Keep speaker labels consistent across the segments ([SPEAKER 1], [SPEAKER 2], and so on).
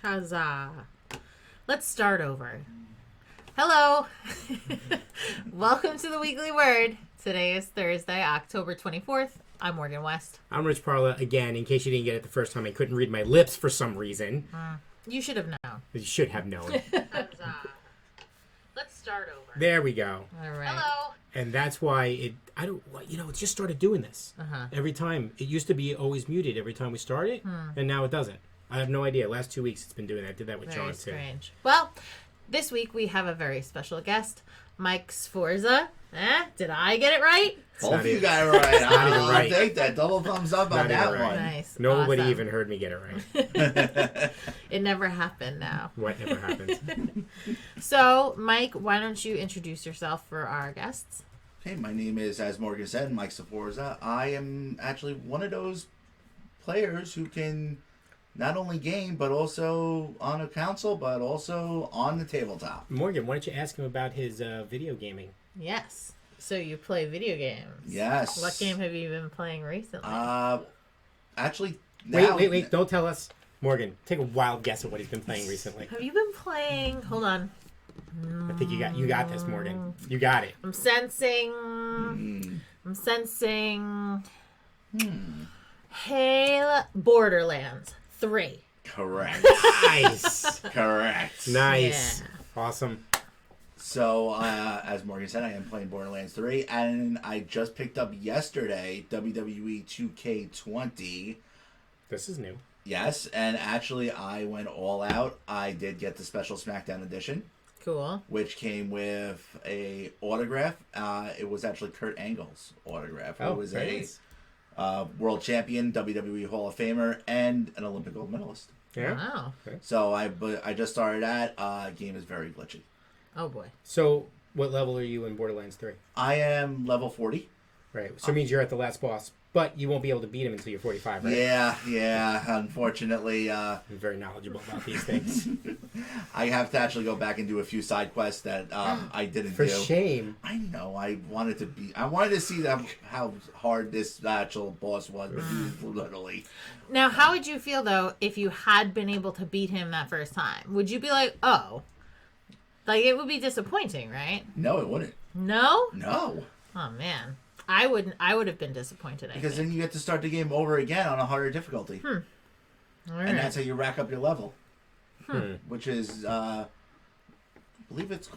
[SPEAKER 1] Huzzah. Let's start over. Hello. Welcome to the Weekly Word. Today is Thursday, October 24th. I'm Morgan West.
[SPEAKER 2] I'm Rich Parla. Again, in case you didn't get it the first time, I couldn't read my lips for some reason.
[SPEAKER 1] You should have known.
[SPEAKER 2] You should have known.
[SPEAKER 1] Huzzah. Let's start over.
[SPEAKER 2] There we go.
[SPEAKER 1] All right. Hello.
[SPEAKER 2] And that's why it just started doing this.
[SPEAKER 1] Uh-huh.
[SPEAKER 2] Every time. It used to be always muted every time we started, and now it doesn't. I have no idea. Last 2 weeks it's been doing that. I did that with
[SPEAKER 1] Very
[SPEAKER 2] John,
[SPEAKER 1] strange.
[SPEAKER 2] too.
[SPEAKER 1] Well, this week we have a very special guest, Mike Sforza. Did I get it right?
[SPEAKER 3] Both of you got it right. I'll
[SPEAKER 2] right.
[SPEAKER 3] take that. Double thumbs up on that one.
[SPEAKER 1] Nice.
[SPEAKER 2] Nobody
[SPEAKER 1] Awesome.
[SPEAKER 2] even heard me get it right.
[SPEAKER 1] It never happened now.
[SPEAKER 2] What never happened?
[SPEAKER 1] So, Mike, why don't you introduce yourself for our guests?
[SPEAKER 3] Hey, my name is, as Morgan said, Mike Sforza. I am actually one of those players who can not only game, but also on a console, but also on the tabletop.
[SPEAKER 2] Morgan, why don't you ask him about his video gaming?
[SPEAKER 1] Yes. So you play video games.
[SPEAKER 3] Yes.
[SPEAKER 1] What game have you been playing recently?
[SPEAKER 3] Actually, now,
[SPEAKER 2] Wait. Don't tell us. Morgan, take a wild guess at what he's been playing recently.
[SPEAKER 1] Have you been playing... Hold on.
[SPEAKER 2] I think you got this, Morgan. You got it.
[SPEAKER 1] I'm sensing... Hail Borderlands 3.
[SPEAKER 3] Correct.
[SPEAKER 2] Nice.
[SPEAKER 3] Correct.
[SPEAKER 2] Nice.
[SPEAKER 1] Yeah.
[SPEAKER 2] Awesome.
[SPEAKER 3] So, as Morgan said, I am playing Borderlands 3, and I just picked up yesterday WWE 2K20.
[SPEAKER 2] This is new.
[SPEAKER 3] Yes, and actually I went all out. I did get the special SmackDown edition,
[SPEAKER 1] Cool.
[SPEAKER 3] which came with a autograph. It was actually Kurt Angle's autograph. Who was
[SPEAKER 2] very
[SPEAKER 3] a
[SPEAKER 2] nice.
[SPEAKER 3] world champion, WWE Hall of Famer, and an Olympic gold medalist.
[SPEAKER 2] Yeah.
[SPEAKER 1] Wow.
[SPEAKER 3] So I just started that. Game is very glitchy.
[SPEAKER 1] Oh, boy.
[SPEAKER 2] So, what level are you in Borderlands 3?
[SPEAKER 3] I am level 40.
[SPEAKER 2] Right. So it means you're at the last boss, but you won't be able to beat him until you're 45, right?
[SPEAKER 3] Yeah. Unfortunately,
[SPEAKER 2] I'm very knowledgeable about these things.
[SPEAKER 3] I have to actually go back and do a few side quests that I didn't
[SPEAKER 2] For
[SPEAKER 3] do.
[SPEAKER 2] shame.
[SPEAKER 3] I know. I wanted to see how hard this actual boss was, but he was literally.
[SPEAKER 1] Now, how would you feel, though, if you had been able to beat him that first time? Would you be like, oh... Like, it would be disappointing, right?
[SPEAKER 3] No, it wouldn't.
[SPEAKER 1] No?
[SPEAKER 3] No.
[SPEAKER 1] Oh, man. I would have been disappointed,
[SPEAKER 3] Because
[SPEAKER 1] think.
[SPEAKER 3] then you get to start the game over again on a harder difficulty.
[SPEAKER 1] All right.
[SPEAKER 3] And that's how you rack up your level. Which is, I believe it's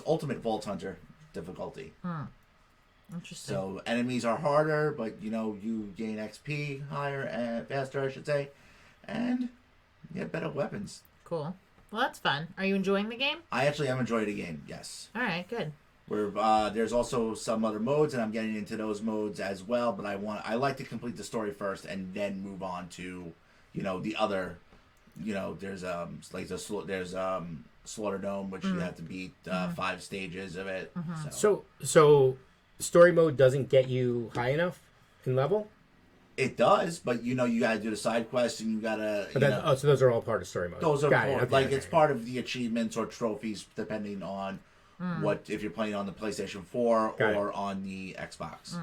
[SPEAKER 3] Ultimate Vault Hunter difficulty.
[SPEAKER 1] Interesting.
[SPEAKER 3] So enemies are harder, but you gain XP higher and faster, I should say. And you get better weapons.
[SPEAKER 1] Cool. Well, that's fun. Are you enjoying the game?
[SPEAKER 3] I actually am enjoying the game, yes.
[SPEAKER 1] All right, good.
[SPEAKER 3] Where there's also some other modes, and I'm getting into those modes as well. But I like to complete the story first, and then move on to, the other. There's Slaughter Dome, which you have to beat 5 stages of it.
[SPEAKER 2] So story mode doesn't get you high enough in level?
[SPEAKER 3] It does, but you gotta do the side quests, and you gotta.
[SPEAKER 2] So those are all part of story mode.
[SPEAKER 3] Those are
[SPEAKER 2] Got it. Okay,
[SPEAKER 3] it's part of the achievements or trophies, depending on if you're playing on the PlayStation 4 or on the Xbox.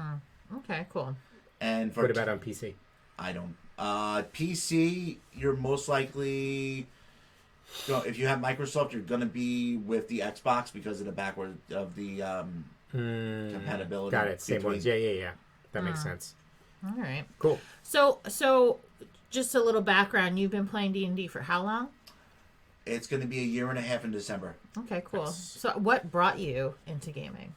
[SPEAKER 1] Okay, cool.
[SPEAKER 3] And
[SPEAKER 2] What about on PC?
[SPEAKER 3] I don't. PC, you're most likely. If you have Microsoft, you're gonna be with the Xbox because of the backward of the compatibility.
[SPEAKER 2] Got it. Same ones. Yeah. That makes sense.
[SPEAKER 1] All right.
[SPEAKER 2] Cool.
[SPEAKER 1] So just a little background. You've been playing D&D for how long?
[SPEAKER 3] It's gonna be a year and a half in December.
[SPEAKER 1] Okay, cool. So what brought you into gaming?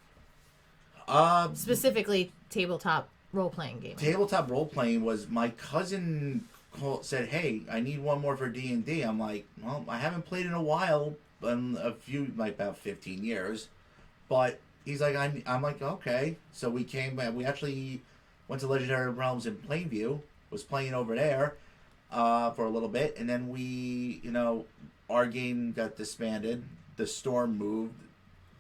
[SPEAKER 3] Specifically,
[SPEAKER 1] Tabletop role-playing gaming.
[SPEAKER 3] tabletop role playing was my cousin said, "Hey, I need one more for D&D." I'm like, "Well, I haven't played in a while, about 15 years." But he's like, I'm like, "Okay." So we came back. We actually went to Legendary Realms in Plainview. Was playing over there for a little bit, and then we, our game got disbanded. The Storm moved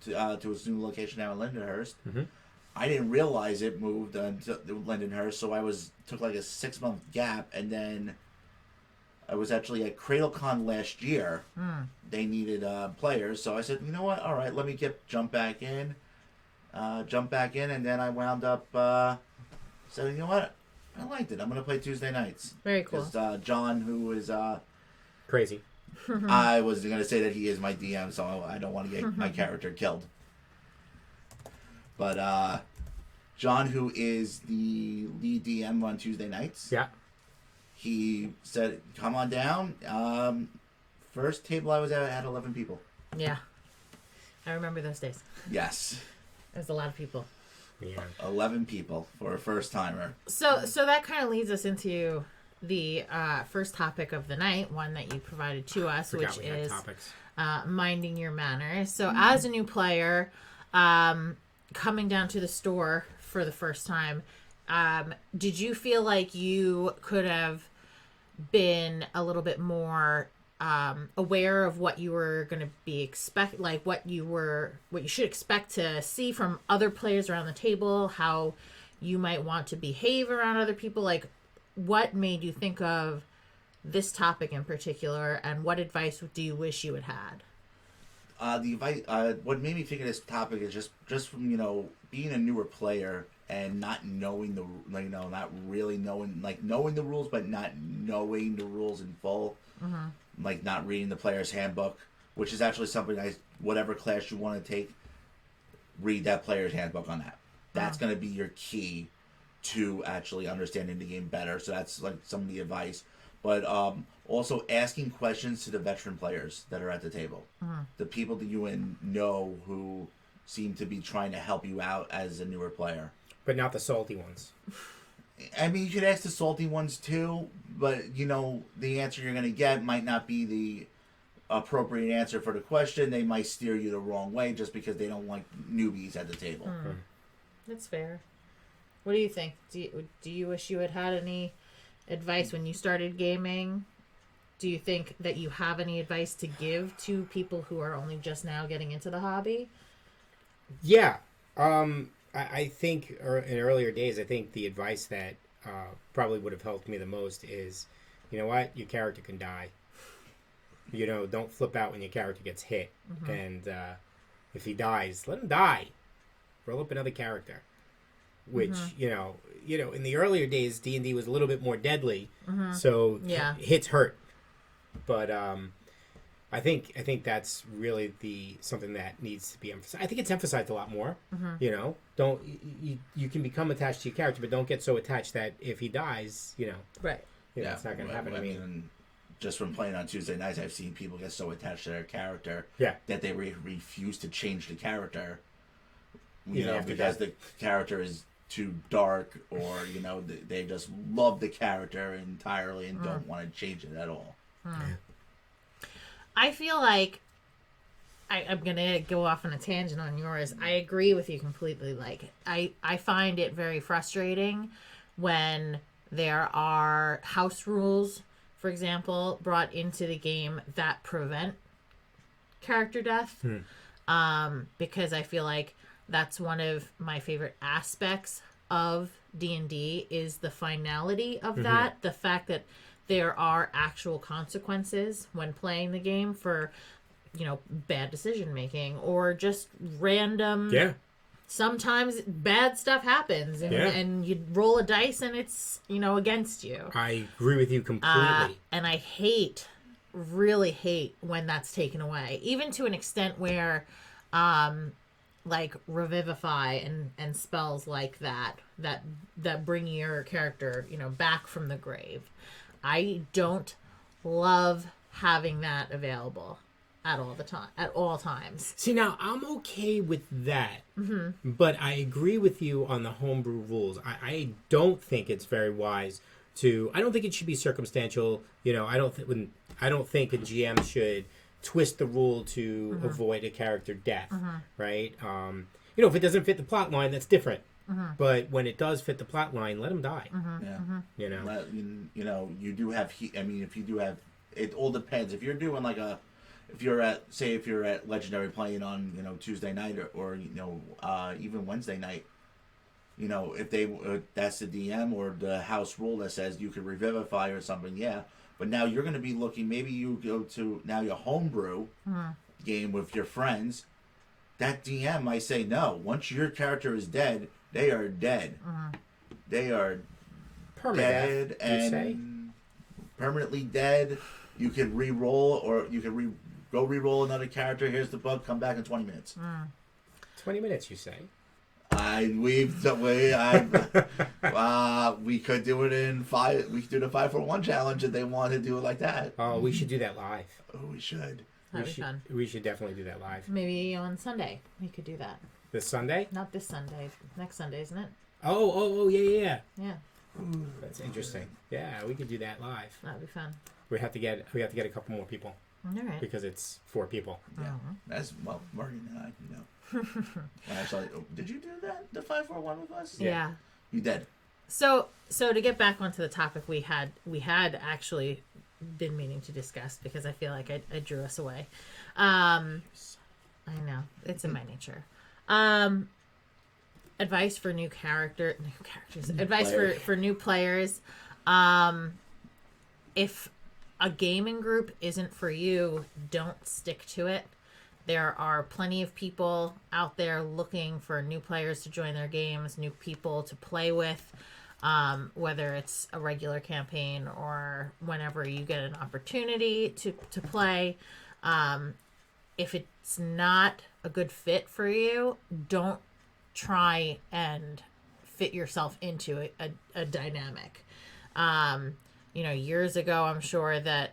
[SPEAKER 3] to its new location now in Lindenhurst.
[SPEAKER 2] Mm-hmm.
[SPEAKER 3] I didn't realize it moved to Lindenhurst, so I took like a 6-month gap, and then I was actually at CradleCon last year. They needed players, so I said, you know what? All right, let me jump back in, and then I wound up saying, you know what? I liked it. I'm going to play Tuesday nights.
[SPEAKER 1] Very cool.
[SPEAKER 3] Because John, who is
[SPEAKER 2] crazy,
[SPEAKER 3] I was going to say that he is my DM, so I don't want to get my character killed. But John, who is the lead DM on Tuesday nights,
[SPEAKER 2] Yeah.
[SPEAKER 3] he said, "Come on down." First table I was at had 11 people.
[SPEAKER 1] Yeah. I remember those days.
[SPEAKER 3] Yes,
[SPEAKER 1] There's a lot of people.
[SPEAKER 2] Yeah.
[SPEAKER 3] 11 people for a first timer.
[SPEAKER 1] So that kind of leads us into the first topic of the night, one that you provided to us,
[SPEAKER 2] Forgot
[SPEAKER 1] which
[SPEAKER 2] we had
[SPEAKER 1] is
[SPEAKER 2] topics.
[SPEAKER 1] minding your manners. So as a new player, coming down to the store for the first time, did you feel like you could have been a little bit more aware of what you were going to be what you should expect to see from other players around the table, how you might want to behave around other people? Like, what made you think of this topic in particular, and what advice do you wish you had had?
[SPEAKER 3] The advice, what made me think of this topic is just from being a newer player and not knowing not really knowing knowing the rules, but not knowing the rules in full. Like not reading the player's handbook, which is actually something whatever class you want to take, read that player's handbook on that. That's going to be your key to actually understanding the game better. So that's like some of the advice. But also asking questions to the veteran players that are at the table. The people that you know who seem to be trying to help you out as a newer player.
[SPEAKER 2] But not the salty ones.
[SPEAKER 3] I mean, you should ask the salty ones too, but the answer you're going to get might not be the appropriate answer for the question. They might steer you the wrong way just because they don't like newbies at the table.
[SPEAKER 1] That's fair. What do you think? Do you wish you had had any advice when you started gaming? Do you think that you have any advice to give to people who are only just now getting into the hobby?
[SPEAKER 2] Yeah. I think in earlier days, I think the advice that probably would have helped me the most is, you know what? Your character can die. Don't flip out when your character gets hit. And if he dies, let him die. Roll up another character. Which, in the earlier days, D&D was a little bit more deadly. So hits hurt. But I think that's really something that needs to be emphasized. I think it's emphasized a lot more. Don't you can become attached to your character, but don't get so attached that if he dies,
[SPEAKER 1] right.
[SPEAKER 2] It's not going to happen.
[SPEAKER 3] I mean, just from playing on Tuesday nights, I've seen people get so attached to their character that they refuse to change the character. Because the character is too dark, or they just love the character entirely and don't want to change it at all.
[SPEAKER 1] I feel like I'm gonna go off on a tangent on yours. I agree with you completely. Like I find it very frustrating when there are house rules, for example, brought into the game that prevent character death. Because I feel like that's one of my favorite aspects of D&D is the finality of that. The fact that there are actual consequences when playing the game for, bad decision making or just random.
[SPEAKER 2] Yeah.
[SPEAKER 1] Sometimes bad stuff happens and you roll a dice and it's, against you.
[SPEAKER 2] I agree with you completely.
[SPEAKER 1] And I really hate when that's taken away, even to an extent where, like revivify and spells like that bring your character, back from the grave. I don't love having that available at all times.
[SPEAKER 2] See, now I'm okay with that, but I agree with you on the homebrew rules. I don't think it's very wise to. I don't think it should be circumstantial. I don't think a GM should twist the rule to avoid a character death, right? If it doesn't fit the plot line, that's different. But when it does fit the plot line, let him die.
[SPEAKER 3] You do have. If you do have, it all depends. If you're doing if you're at Legendary playing on Tuesday night or even Wednesday night, if that's the DM or the house rule that says you could revivify or something, But now you're going to be looking. Maybe you go to now your homebrew game with your friends. That DM might say no. Once your character is dead, they are dead. They are dead and permanently dead. You could re-roll, or you could go re-roll another character. Here's the book. Come back in 20 minutes.
[SPEAKER 2] 20 minutes, you say?
[SPEAKER 3] We could do it in 5. We could do the 5-for-1 challenge if they want to do it like that.
[SPEAKER 2] Oh, we should do that live.
[SPEAKER 3] Oh, we should.
[SPEAKER 1] That'd be fun.
[SPEAKER 2] We should definitely do that live.
[SPEAKER 1] Maybe on Sunday we could do that.
[SPEAKER 2] This Sunday?
[SPEAKER 1] Not this Sunday. Next Sunday, isn't it?
[SPEAKER 2] Oh, yeah.
[SPEAKER 1] Yeah.
[SPEAKER 2] Ooh, that's interesting. Yeah, we could do that live.
[SPEAKER 1] That'd be fun.
[SPEAKER 2] We have to get a couple more people
[SPEAKER 1] All right.
[SPEAKER 2] because it's 4 people.
[SPEAKER 3] Yeah, that's Marty and I, Actually, did you do that? The 5-4-1 with us?
[SPEAKER 1] Yeah.
[SPEAKER 3] You did.
[SPEAKER 1] So to get back onto the topic we had actually been meaning to discuss, because I feel like I drew us away. I know, it's in my nature. Advice for new characters. Advice for new players. If a gaming group isn't for you, don't stick to it. There are plenty of people out there looking for new players to join their games, new people to play with, whether it's a regular campaign or whenever you get an opportunity to play. If it's not a good fit for you, don't try and fit yourself into a dynamic. Years ago, I'm sure that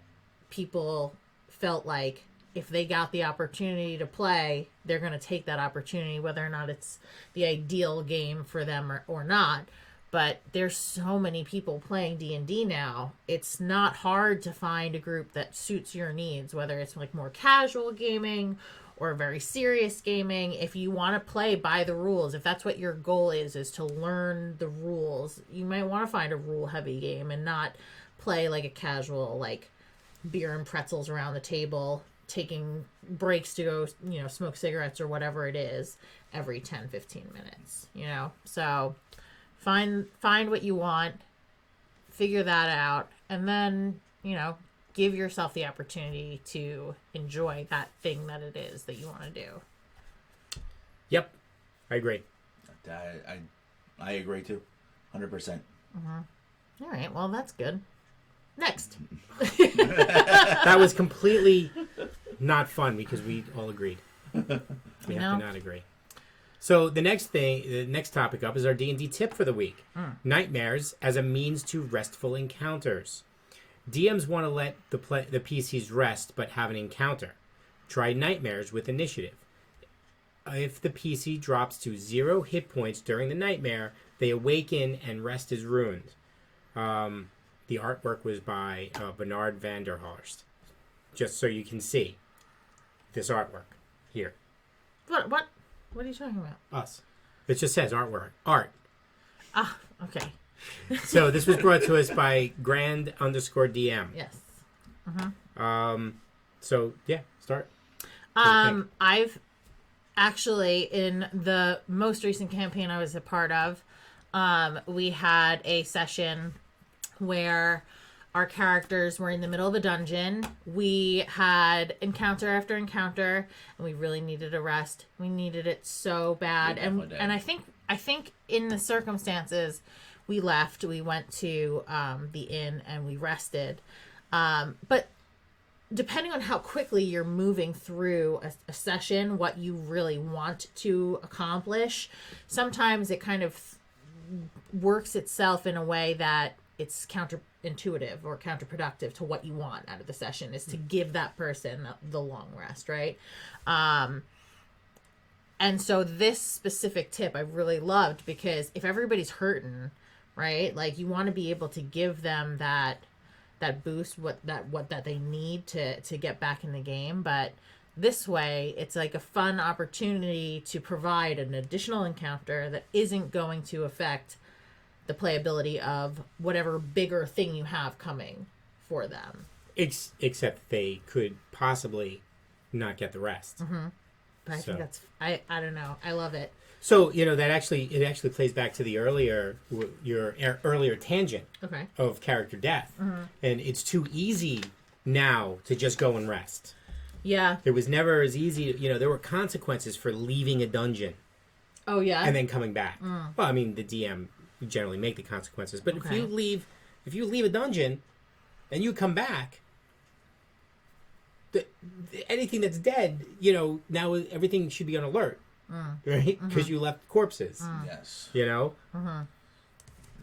[SPEAKER 1] people felt like if they got the opportunity to play, they're going to take that opportunity, whether or not it's the ideal game for them or not. But there's so many people playing D&D now. It's not hard to find a group that suits your needs, whether it's like more casual gaming or very serious gaming. If you want to play by the rules, if that's what your goal is to learn the rules, you might want to find a rule-heavy game and not play like a casual, like beer and pretzels around the table, taking breaks to go, smoke cigarettes or whatever it is every 10, 15 minutes, So find what you want, figure that out, and then, give yourself the opportunity to enjoy that thing that it is that you want to do.
[SPEAKER 2] Yep. I agree.
[SPEAKER 3] I agree too. 100%.
[SPEAKER 1] Mm-hmm. All right. Well, that's good. Next.
[SPEAKER 2] That was completely not fun because we all agreed. We have to not agree. So the next topic up is our D&D tip for the week. Nightmares as a means to restful encounters. DMs want to let the PCs rest but have an encounter. Try nightmares with initiative. If the PC drops to 0 hit points during the nightmare, they awaken and rest is ruined. The artwork was by Bernard Vanderhorst. Just so you can see this artwork here.
[SPEAKER 1] What are you talking about?
[SPEAKER 2] Us. It just says artwork. Art.
[SPEAKER 1] Ah, okay.
[SPEAKER 2] So this was brought to us by Grand_DM.
[SPEAKER 1] Yes.
[SPEAKER 2] So yeah, start.
[SPEAKER 1] I've actually, in the most recent campaign I was a part of, we had a session where our characters were in the middle of a dungeon. We had encounter after encounter, and we really needed a rest. We needed it so bad, and I think in the circumstances, we left. We went to the inn and we rested. But depending on how quickly you're moving through a session, what you really want to accomplish, sometimes it kind of works itself in a way that it's counterintuitive or counterproductive to what you want out of the session, is to give that person the long rest, right? And so this specific tip I really loved, because if everybody's hurting, right, like you want to be able to give them that boost, what they need to get back in the game. But this way, it's like a fun opportunity to provide an additional encounter that isn't going to affect the playability of whatever bigger thing you have coming for them.
[SPEAKER 2] Except they could possibly not get the rest.
[SPEAKER 1] Mm-hmm. But I think that's I don't know. I love it.
[SPEAKER 2] So that actually plays back to the your earlier tangent of character death, and it's too easy now to just go and rest.
[SPEAKER 1] Yeah,
[SPEAKER 2] it was never as easy. There were consequences for leaving a dungeon.
[SPEAKER 1] Oh yeah,
[SPEAKER 2] and then coming back. Well, I mean, the DM generally make the consequences, but if you leave a dungeon and you come back, anything that's dead, now everything should be on alert, right? Because you left corpses,
[SPEAKER 3] Yes. I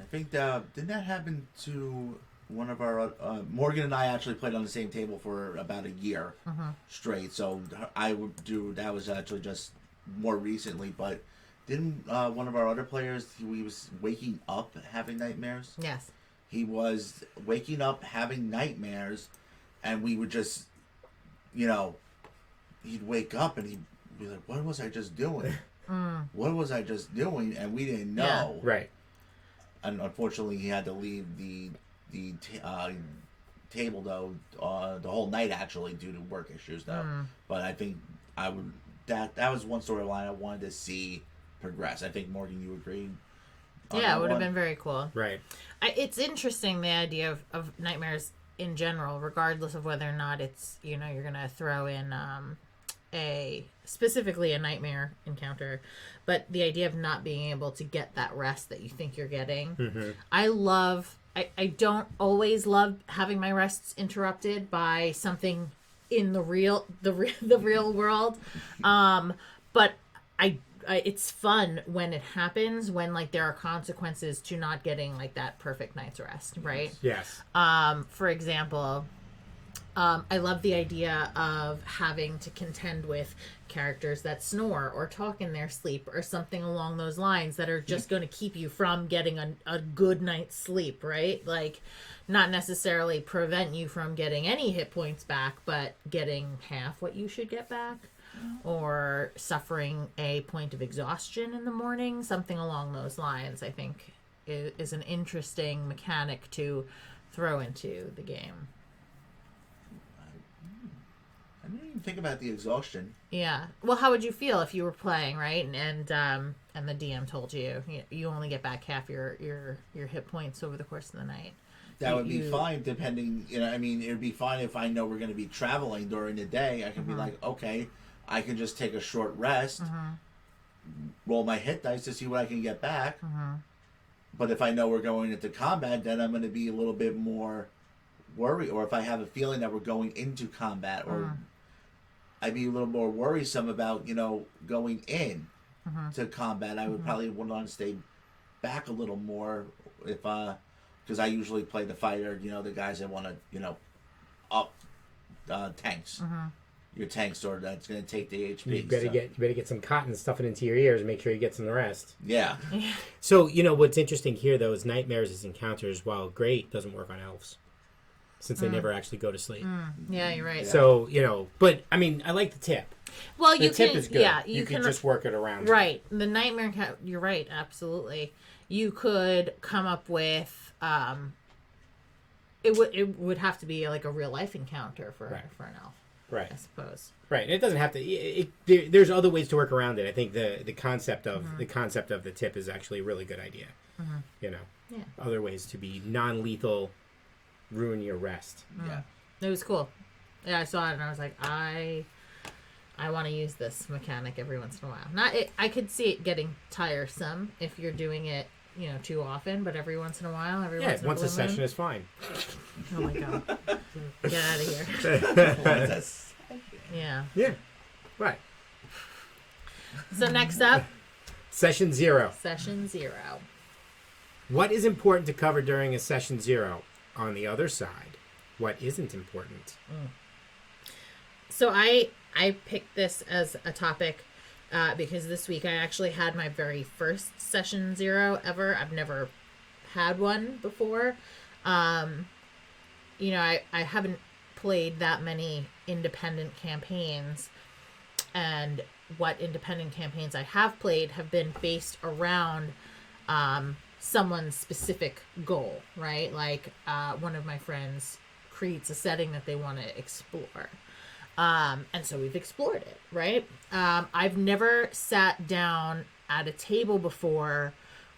[SPEAKER 3] think didn't that happen to one of our Morgan and I actually played on the same table for about a year straight. So I would do that was actually just more recently, but didn't one of our other players he was waking up having nightmares?
[SPEAKER 1] Yes.
[SPEAKER 3] He was waking up having nightmares, and we would just, he'd wake up and he'd be like, "What was I just doing? What was I just doing?" And we didn't know.
[SPEAKER 2] Right.
[SPEAKER 3] And unfortunately, he had to leave the table though the whole night actually due to work issues though. But I think I would that was one storyline I wanted to see progress. I think Morgan, you agreed.
[SPEAKER 1] Yeah, it would have been very cool.
[SPEAKER 2] Right.
[SPEAKER 1] It's interesting the idea of nightmares in general, regardless of whether or not it's you're gonna throw in specifically a nightmare encounter, but the idea of not being able to get that rest that you think you're getting. I don't always love having my rests interrupted by something in the real world, but it's fun when it happens, when like there are consequences to not getting like that perfect night's rest, right?
[SPEAKER 2] Yes.
[SPEAKER 1] For example, I love the idea of having to contend with characters that snore or talk in their sleep or something along those lines that are just going to keep you from getting a good night's sleep, right? Like, not necessarily prevent you from getting any hit points back, but getting half what you should get back, or suffering a point of exhaustion in the morning, something along those lines, I think is an interesting mechanic to throw into the game.
[SPEAKER 3] I didn't even think about the exhaustion.
[SPEAKER 1] Yeah. Well, how would you feel if you were playing, right? And the DM told you you only get back half your hit points over the course of the night.
[SPEAKER 3] That would be fine, depending. It would be fine if I know we're going to be traveling during the day. I can be like, okay, I can just take a short rest, roll my hit dice to see what I can get back. But if I know we're going into combat, then I'm going to be a little bit more worried. Or if I have a feeling that we're going into combat, or I'd be a little more worrisome about, going in to combat. I would probably want to stay back a little more if, because I usually play the fighter, the guys that want to, up tanks. Your tank sword that's going to take the HP.
[SPEAKER 2] You better get some cotton, stuff it into your ears, and make sure you get some rest.
[SPEAKER 3] Yeah.
[SPEAKER 2] So what's interesting here though is nightmares as encounters, while great, doesn't work on elves, since they never actually go to sleep.
[SPEAKER 1] Yeah, you're right.
[SPEAKER 2] So but I mean, I like the tip.
[SPEAKER 1] Well,
[SPEAKER 2] the tip is good.
[SPEAKER 1] Yeah,
[SPEAKER 2] you can just work it around.
[SPEAKER 1] Right. The nightmare. You're right. Absolutely. You could come up with. It would have to be like a real life encounter for an elf.
[SPEAKER 2] Right.
[SPEAKER 1] I suppose.
[SPEAKER 2] Right. It doesn't have to. There's other ways to work around it. I think the concept of the tip is actually a really good idea. Yeah. Other ways to be non-lethal, ruin your rest.
[SPEAKER 3] Yeah.
[SPEAKER 1] It was cool. Yeah, I saw it and I was like, I want to use this mechanic every once in a while. I could see it getting tiresome if you're doing it, too often, but every once in a while,
[SPEAKER 2] once a session is fine.
[SPEAKER 1] Oh my god. Get out of here. Yeah.
[SPEAKER 2] Yeah. Right.
[SPEAKER 1] So next up,
[SPEAKER 2] Session 0.
[SPEAKER 1] Session 0.
[SPEAKER 2] What is important to cover during a Session 0? On the other side, what isn't important?
[SPEAKER 1] So I picked this as a topic because this week I actually had my very first Session 0 ever. I've never had one before. I haven't played that many independent campaigns, and what independent campaigns I have played have been based around someone's specific goal, right? Like one of my friends creates a setting that they want to explore. And so we've explored it, right? I've never sat down at a table before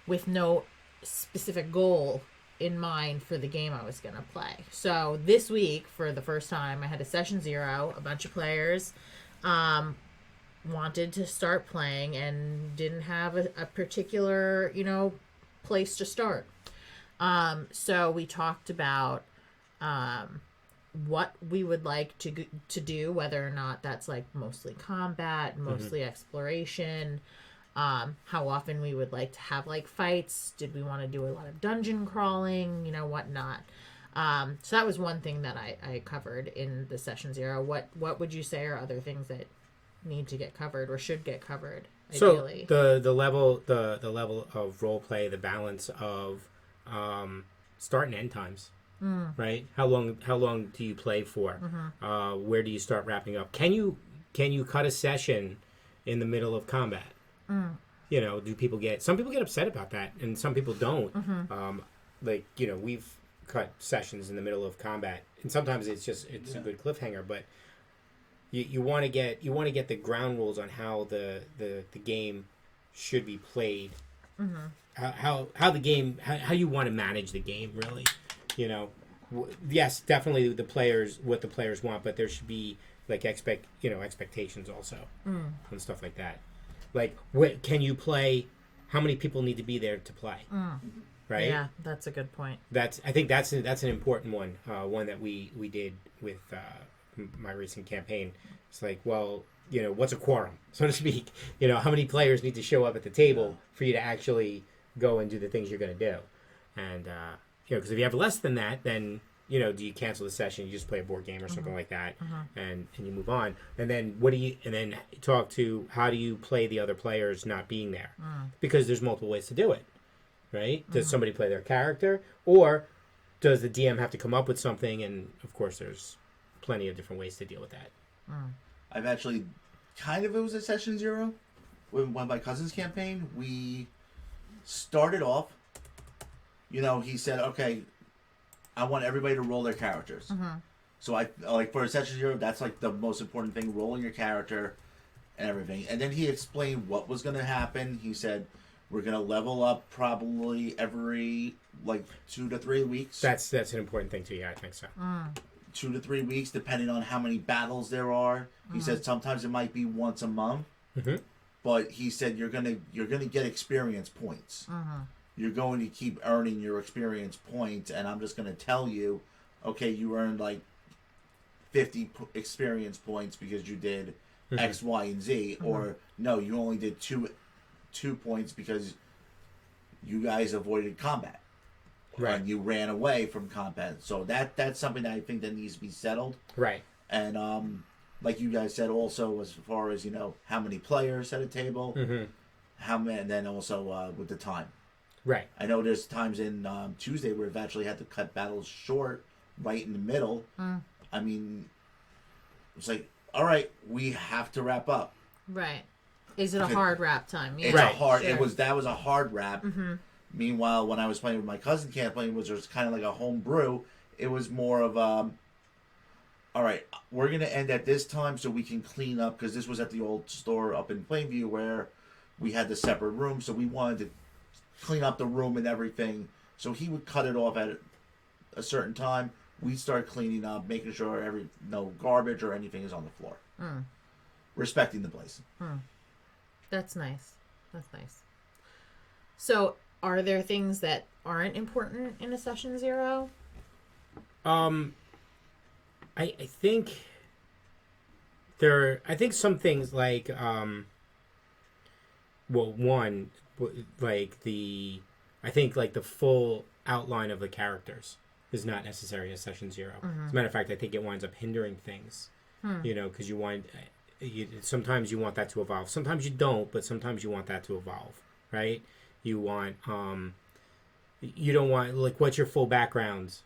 [SPEAKER 1] with no specific goal in mind for the game I was going to play. So this week, for the first time, I had a Session 0. A bunch of players wanted to start playing and didn't have a particular, place to start. So we talked about what we would like to do, whether or not that's like mostly combat, mostly exploration, how often we would like to have like fights. Did we want to do a lot of dungeon crawling, whatnot. So that was one thing that I covered in the session 0. What would you say are other things that need to get covered or should get covered ideally?
[SPEAKER 2] So the level of role play, the balance of start and end times. Right? How long do you play for? Where do you start wrapping up? Can you cut a session in the middle of combat? Do people some people get upset about that, and some people don't. We've cut sessions in the middle of combat, and sometimes it's a good cliffhanger. But you want to get the ground rules on how the game should be played. How you want to manage the game, really. Yes, definitely what the players want, but there should be like expectations also and stuff like that. Like, can you play? How many people need to be there to play? Right?
[SPEAKER 1] Yeah, that's a good point.
[SPEAKER 2] I think that's an important one. One that we did with my recent campaign. It's like, well, what's a quorum, so to speak? How many players need to show up at the table for you to actually go and do the things you're going to do, and because if you have less than that, then do you cancel the session? You just play a board game or something like that, and you move on. And then and then talk to how do you play the other players not being there, because there's multiple ways to do it, right? Does somebody play their character, or does the DM have to come up with something? And of course, there's plenty of different ways to deal with that.
[SPEAKER 3] I've actually it was a session 0 when my cousin's campaign. We started off. He said, okay, I want everybody to roll their characters. So I for a session 0, that's like the most important thing, rolling your character and everything. And then he explained what was going to happen. He said, we're going to level up probably every 2 to 3 weeks.
[SPEAKER 2] That's an important thing too. Yeah, I think so.
[SPEAKER 3] 2 to 3 weeks, depending on how many battles there are. He said sometimes it might be once a month. But he said you're gonna get experience points. You're going to keep earning your experience points, and I'm just going to tell you, okay, you earned 50 experience points because you did X, Y, and Z, or no, you only did two points because you guys avoided combat,
[SPEAKER 2] right?
[SPEAKER 3] And you ran away from combat. So that's something that I think that needs to be settled,
[SPEAKER 2] right?
[SPEAKER 3] And like you guys said, also as far as how many players at a table, how many, and then also with the time.
[SPEAKER 2] Right.
[SPEAKER 3] I know there's times in Tuesday where we've actually had to cut battles short, right in the middle. I mean, it's like, all right, we have to wrap up.
[SPEAKER 1] Right. Is it a hard wrap time? Yeah.
[SPEAKER 3] It's a hard.
[SPEAKER 1] Sure.
[SPEAKER 3] That was a hard wrap. Meanwhile, when I was playing with my cousin campaign, which was kind of like a home brew, it was more of all right, we're gonna end at this time so we can clean up, because this was at the old store up in Plainview where we had the separate room, so we wanted to clean up the room and everything. So he would cut it off at a certain time. We'd start cleaning up, making sure no garbage or anything is on the floor. Respecting the place.
[SPEAKER 1] That's nice. So, are there things that aren't important in a session 0?
[SPEAKER 2] I think I think some things like one, I think the full outline of the characters is not necessary in session 0. As a matter of fact, I think it winds up hindering things. Because sometimes you want that to evolve. Sometimes you don't, but sometimes you want that to evolve, right? You want you don't want what's your full background?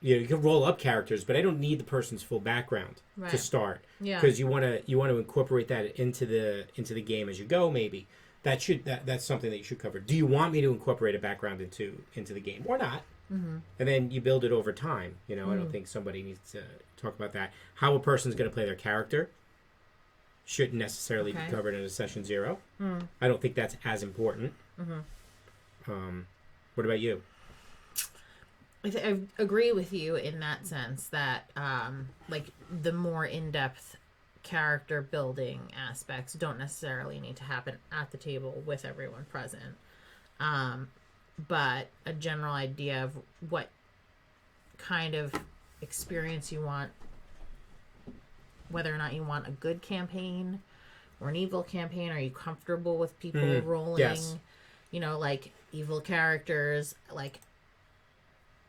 [SPEAKER 2] You can roll up characters, but I don't need the person's full background to start.
[SPEAKER 1] Yeah.
[SPEAKER 2] Because you want to incorporate that into the game as you go. Maybe that's something that you should cover. Do you want me to incorporate a background into the game or not? And then you build it over time. I don't think somebody needs to talk about that. How a person's going to play their character shouldn't necessarily be covered in a session 0. I don't think that's as important. What about you?
[SPEAKER 1] I agree with you in that sense that the more in-depth character building aspects don't necessarily need to happen at the table with everyone present. But a general idea of what kind of experience you want, whether or not you want a good campaign or an evil campaign. Are you comfortable with people rolling,
[SPEAKER 2] yes.
[SPEAKER 1] Like evil characters, like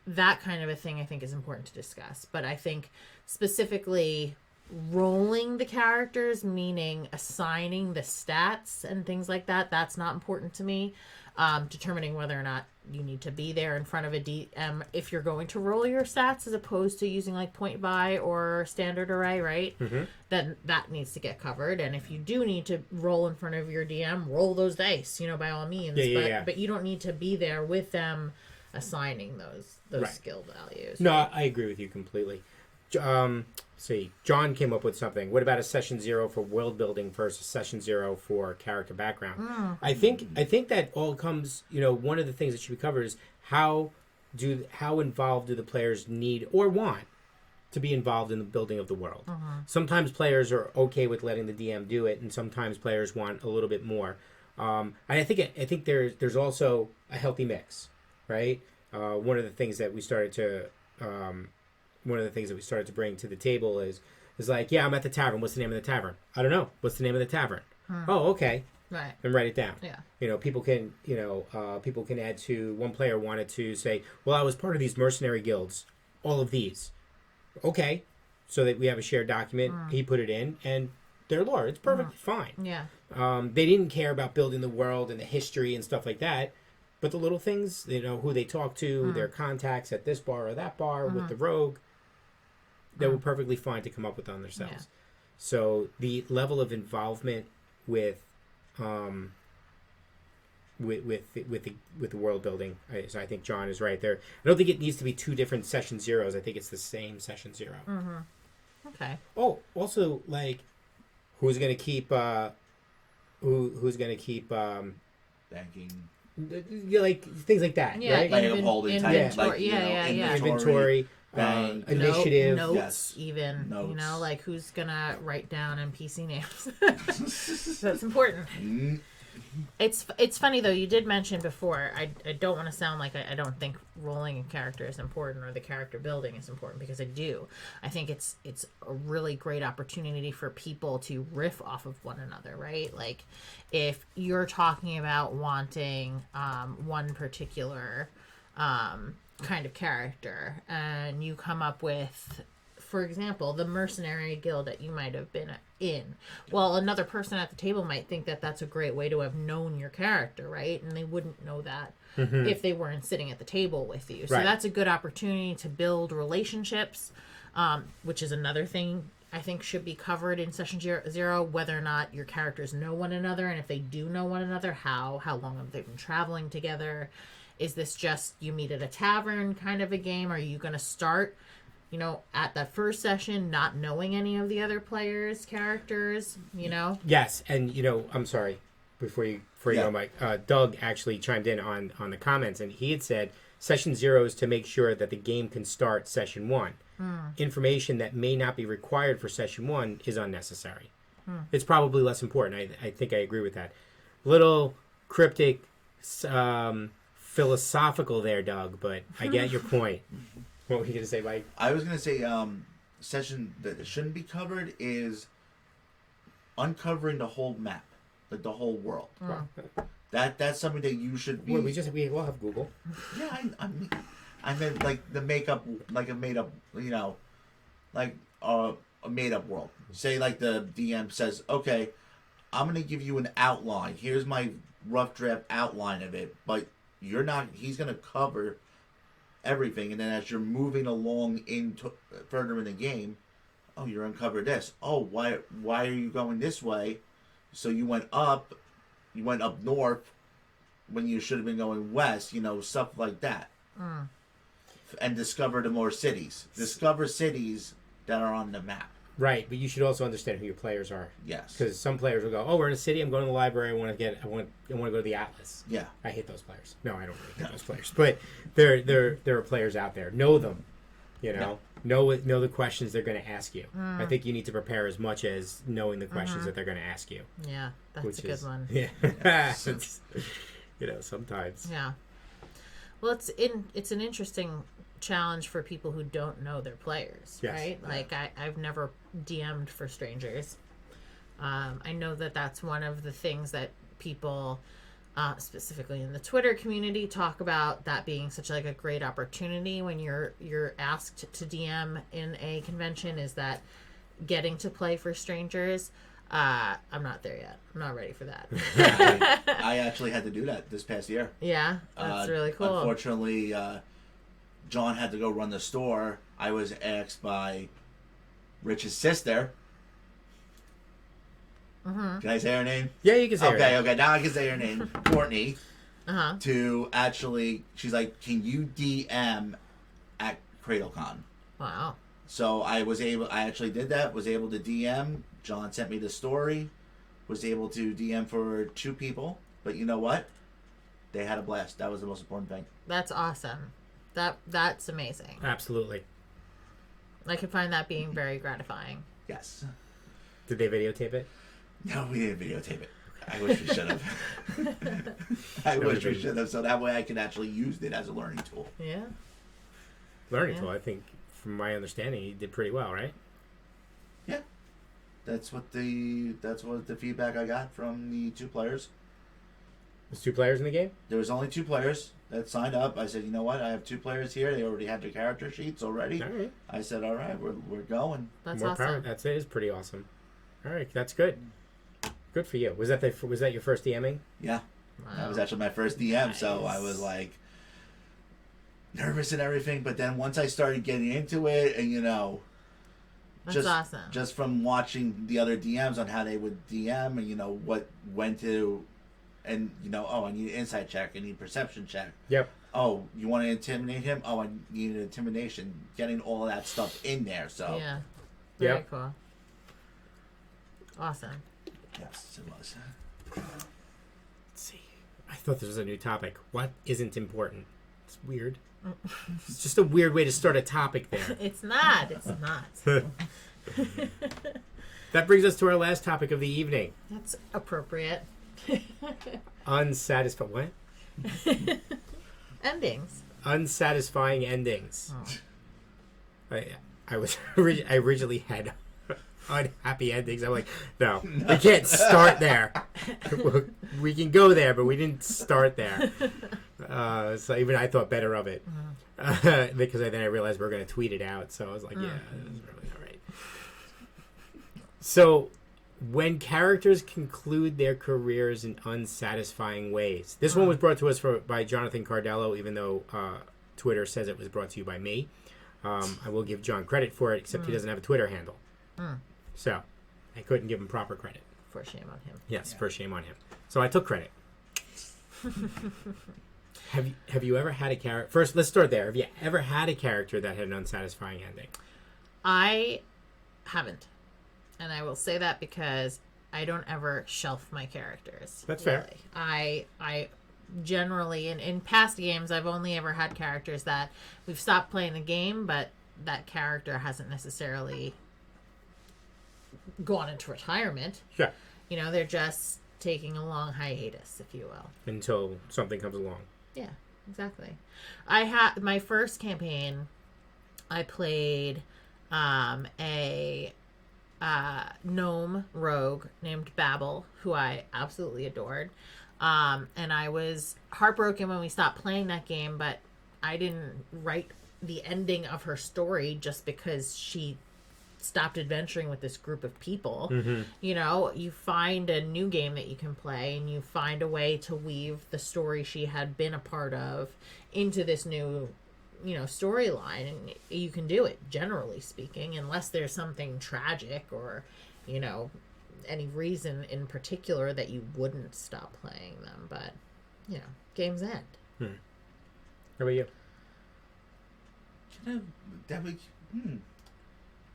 [SPEAKER 1] that kind of a thing I think is important to discuss. But I think specifically rolling the characters, meaning assigning the stats and things like that, that's not important to me. Determining whether or not you need to be there in front of a DM if you're going to roll your stats as opposed to using like point buy or standard array, right? Then that needs to get covered. And if you do need to roll in front of your DM, roll those dice, by all means. But you don't need to be there with them assigning those
[SPEAKER 2] Right.
[SPEAKER 1] skill values.
[SPEAKER 2] No, I agree with you completely. See, John came up with something. What about a session 0 for world building versus session 0 for character background? I think that all comes. One of the things that should be covered is how involved do the players need or want to be involved in the building of the world. Sometimes players are okay with letting the DM do it, and sometimes players want a little bit more. And I think there's also a healthy mix, right? One of the things that we started to bring to the table is like, yeah, I'm at the tavern. What's the name of the tavern? I don't know. What's the name of the tavern? Oh, okay.
[SPEAKER 1] Right.
[SPEAKER 2] And write it down.
[SPEAKER 1] Yeah.
[SPEAKER 2] People can add to. One player wanted to say, well, I was part of these mercenary guilds. All of these. Okay. So that we have a shared document. He put it in, and their lore. It's perfectly fine.
[SPEAKER 1] Yeah.
[SPEAKER 2] They didn't care about building the world and the history and stuff like that. But the little things, who they talk to, their contacts at this bar or that bar with the rogue, they were perfectly fine to come up with on themselves. Yeah. So the level of involvement with the world building, so I think John is right there. I don't think it needs to be two different session zeros. I think it's the same session 0.
[SPEAKER 1] Okay.
[SPEAKER 2] Oh, also, like, who's going to keep
[SPEAKER 3] banking,
[SPEAKER 2] like things like that, right?
[SPEAKER 3] Like holding tight,
[SPEAKER 2] inventory, initiative,
[SPEAKER 1] notes, even notes. Like who's gonna write down NPC names. That's important. It's funny though. You did mention before. I don't want to sound like I don't think rolling a character is important or the character building is important, because I do. I think it's a really great opportunity for people to riff off of one another, right? Like if you're talking about wanting one particular kind of character, and you come up with, for example, the mercenary guild that you might have been in. Well, another person at the table might think that that's a great way to have known your character, right? And they wouldn't know that if they weren't sitting at the table with you. So that's a good opportunity to build relationships, which is another thing I think should be covered in session 0, whether or not your characters know one another, and if they do know one another, how long have they been traveling together? Is this just you meet at a tavern kind of a game? Are you going to start at that first session, not knowing any of the other players' characters,
[SPEAKER 2] Yes, and I'm sorry, before you go, Mike. Doug actually chimed in on the comments, and he had said session 0 is to make sure that the game can start session 1. Information that may not be required for session 1 is unnecessary. It's probably less important. I think I agree with that. Little cryptic, philosophical there, Doug, but I get your point. What were you going to say, Mike?
[SPEAKER 3] I was going to say session that shouldn't be covered is uncovering the whole map, like the whole world. That's something that you should be.
[SPEAKER 2] Well, we all have Google.
[SPEAKER 3] Yeah, I meant like the makeup, like a made up, like a made up world. Say like the DM says, okay, I'm going to give you an outline. Here's my rough draft outline of it, but he's going to cover everything, and then as you're moving along further in the game, oh, you're uncovered this. Oh, why are you going this way? So you went up north when you should have been going west. Stuff like that. And discover more cities that are on the map.
[SPEAKER 2] Right, but you should also understand who your players are.
[SPEAKER 3] Yes,
[SPEAKER 2] because some players will go, "Oh, we're in a city. I'm going to the library. I want to go to the Atlas."
[SPEAKER 3] Yeah,
[SPEAKER 2] I hate those players. No, I don't really hate those players, but there are players out there. Know them, know the questions they're going to ask you. I think you need to prepare as much as knowing the questions that they're going to ask you.
[SPEAKER 1] Yeah, that's a good one.
[SPEAKER 2] Yeah, sometimes.
[SPEAKER 1] Yeah. Well, it's an interesting challenge for people who don't know their players,
[SPEAKER 2] Yes.
[SPEAKER 1] right? Like I've never DM'd for strangers. I know that that's one of the things that people, specifically in the Twitter community, talk about, that being such like a great opportunity when you're asked to DM in a convention, is that getting to play for strangers. I'm not there yet. I'm not ready for that.
[SPEAKER 3] I actually had to do that this past year.
[SPEAKER 1] Yeah, that's really cool.
[SPEAKER 3] Unfortunately, John had to go run the store. I was asked by Rich's sister.
[SPEAKER 1] Mm-hmm.
[SPEAKER 3] Can I say her name?
[SPEAKER 2] Yeah, you can say her name.
[SPEAKER 3] Okay. Now I can say her name, Courtney.
[SPEAKER 1] Uh-huh.
[SPEAKER 3] To actually, she's like, "Can you DM at CradleCon?"
[SPEAKER 1] Wow.
[SPEAKER 3] So I actually did that. Was able to DM. John sent me the story. Was able to DM for 2 people. But you know what? They had a blast. That was the most important thing.
[SPEAKER 1] That's awesome. That's amazing.
[SPEAKER 2] Absolutely.
[SPEAKER 1] I could find that being very gratifying.
[SPEAKER 3] Yes.
[SPEAKER 2] Did they videotape it?
[SPEAKER 3] No, we didn't videotape it. I wish we should have. I wish we should have. So that way I could actually use it as a learning tool.
[SPEAKER 1] Yeah.
[SPEAKER 2] Learning tool, I think, from my understanding, you did pretty well, right?
[SPEAKER 3] Yeah. That's what the feedback I got from the 2 players.
[SPEAKER 2] There's 2 players in the game?
[SPEAKER 3] There was only 2 players that signed up. I said, you know what? I have 2 players here. They already have their character sheets already.
[SPEAKER 2] All right.
[SPEAKER 3] I said, all right, we're going.
[SPEAKER 1] That's
[SPEAKER 2] More
[SPEAKER 1] awesome.
[SPEAKER 2] power. That is pretty awesome. All right, that's good. Good for you. Was that your first DMing?
[SPEAKER 3] Yeah.
[SPEAKER 1] Wow.
[SPEAKER 3] That was actually my first DM, so I
[SPEAKER 1] Nice.
[SPEAKER 3] was like nervous and everything. But then once I started getting into it, and
[SPEAKER 1] That's awesome.
[SPEAKER 3] just from watching the other DMs on how they would DM, and what went to, and oh, I need an insight check, I need perception check.
[SPEAKER 2] Yep.
[SPEAKER 3] Oh, you want to intimidate him? Oh, I need an intimidation. Getting all of that stuff in there. So
[SPEAKER 1] Yeah. Very
[SPEAKER 2] Yep.
[SPEAKER 1] cool. Awesome.
[SPEAKER 3] yes, it was.
[SPEAKER 2] Let's see. I thought this was a new topic. What isn't important? It's weird. It's just a weird way to start a topic there.
[SPEAKER 1] It's not. It's not.
[SPEAKER 2] That brings us to our last topic of the evening.
[SPEAKER 1] That's appropriate.
[SPEAKER 2] Unsatisfied. What?
[SPEAKER 1] Endings.
[SPEAKER 2] Unsatisfying endings.
[SPEAKER 1] Oh.
[SPEAKER 2] I originally had unhappy endings. I'm like, no, we can't start there. We can go there, but we didn't start there. So even I thought better of it because then I realized we were going to tweet it out. So I was like, yeah, this is really all right. So when characters conclude their careers in unsatisfying ways, this one was brought to us by Jonathan Cardello, even though Twitter says it was brought to you by me. I will give John credit for it, except he doesn't have a Twitter handle. So I couldn't give him proper credit.
[SPEAKER 1] For shame on him.
[SPEAKER 2] Yes, for shame on him. So I took credit. Have you ever had a character? First, let's start there. Have you ever had a character that had an unsatisfying ending?
[SPEAKER 1] I haven't. And I will say that because I don't ever shelf my characters.
[SPEAKER 2] That's fair.
[SPEAKER 1] I generally, in past games, I've only ever had characters that we've stopped playing the game, but that character hasn't necessarily gone into retirement.
[SPEAKER 2] Yeah.
[SPEAKER 1] They're just taking a long hiatus, if you will.
[SPEAKER 2] Until something comes along.
[SPEAKER 1] Yeah, exactly. I had my first campaign. I played a gnome rogue named Babel, who I absolutely adored. And I was heartbroken when we stopped playing that game, but I didn't write the ending of her story just because she stopped adventuring with this group of people.
[SPEAKER 2] Mm-hmm.
[SPEAKER 1] You find a new game that you can play, and you find a way to weave the story she had been a part of into this new storyline, and you can do it, generally speaking, unless there's something tragic or any reason in particular that you wouldn't stop playing them. But games end.
[SPEAKER 2] How about you?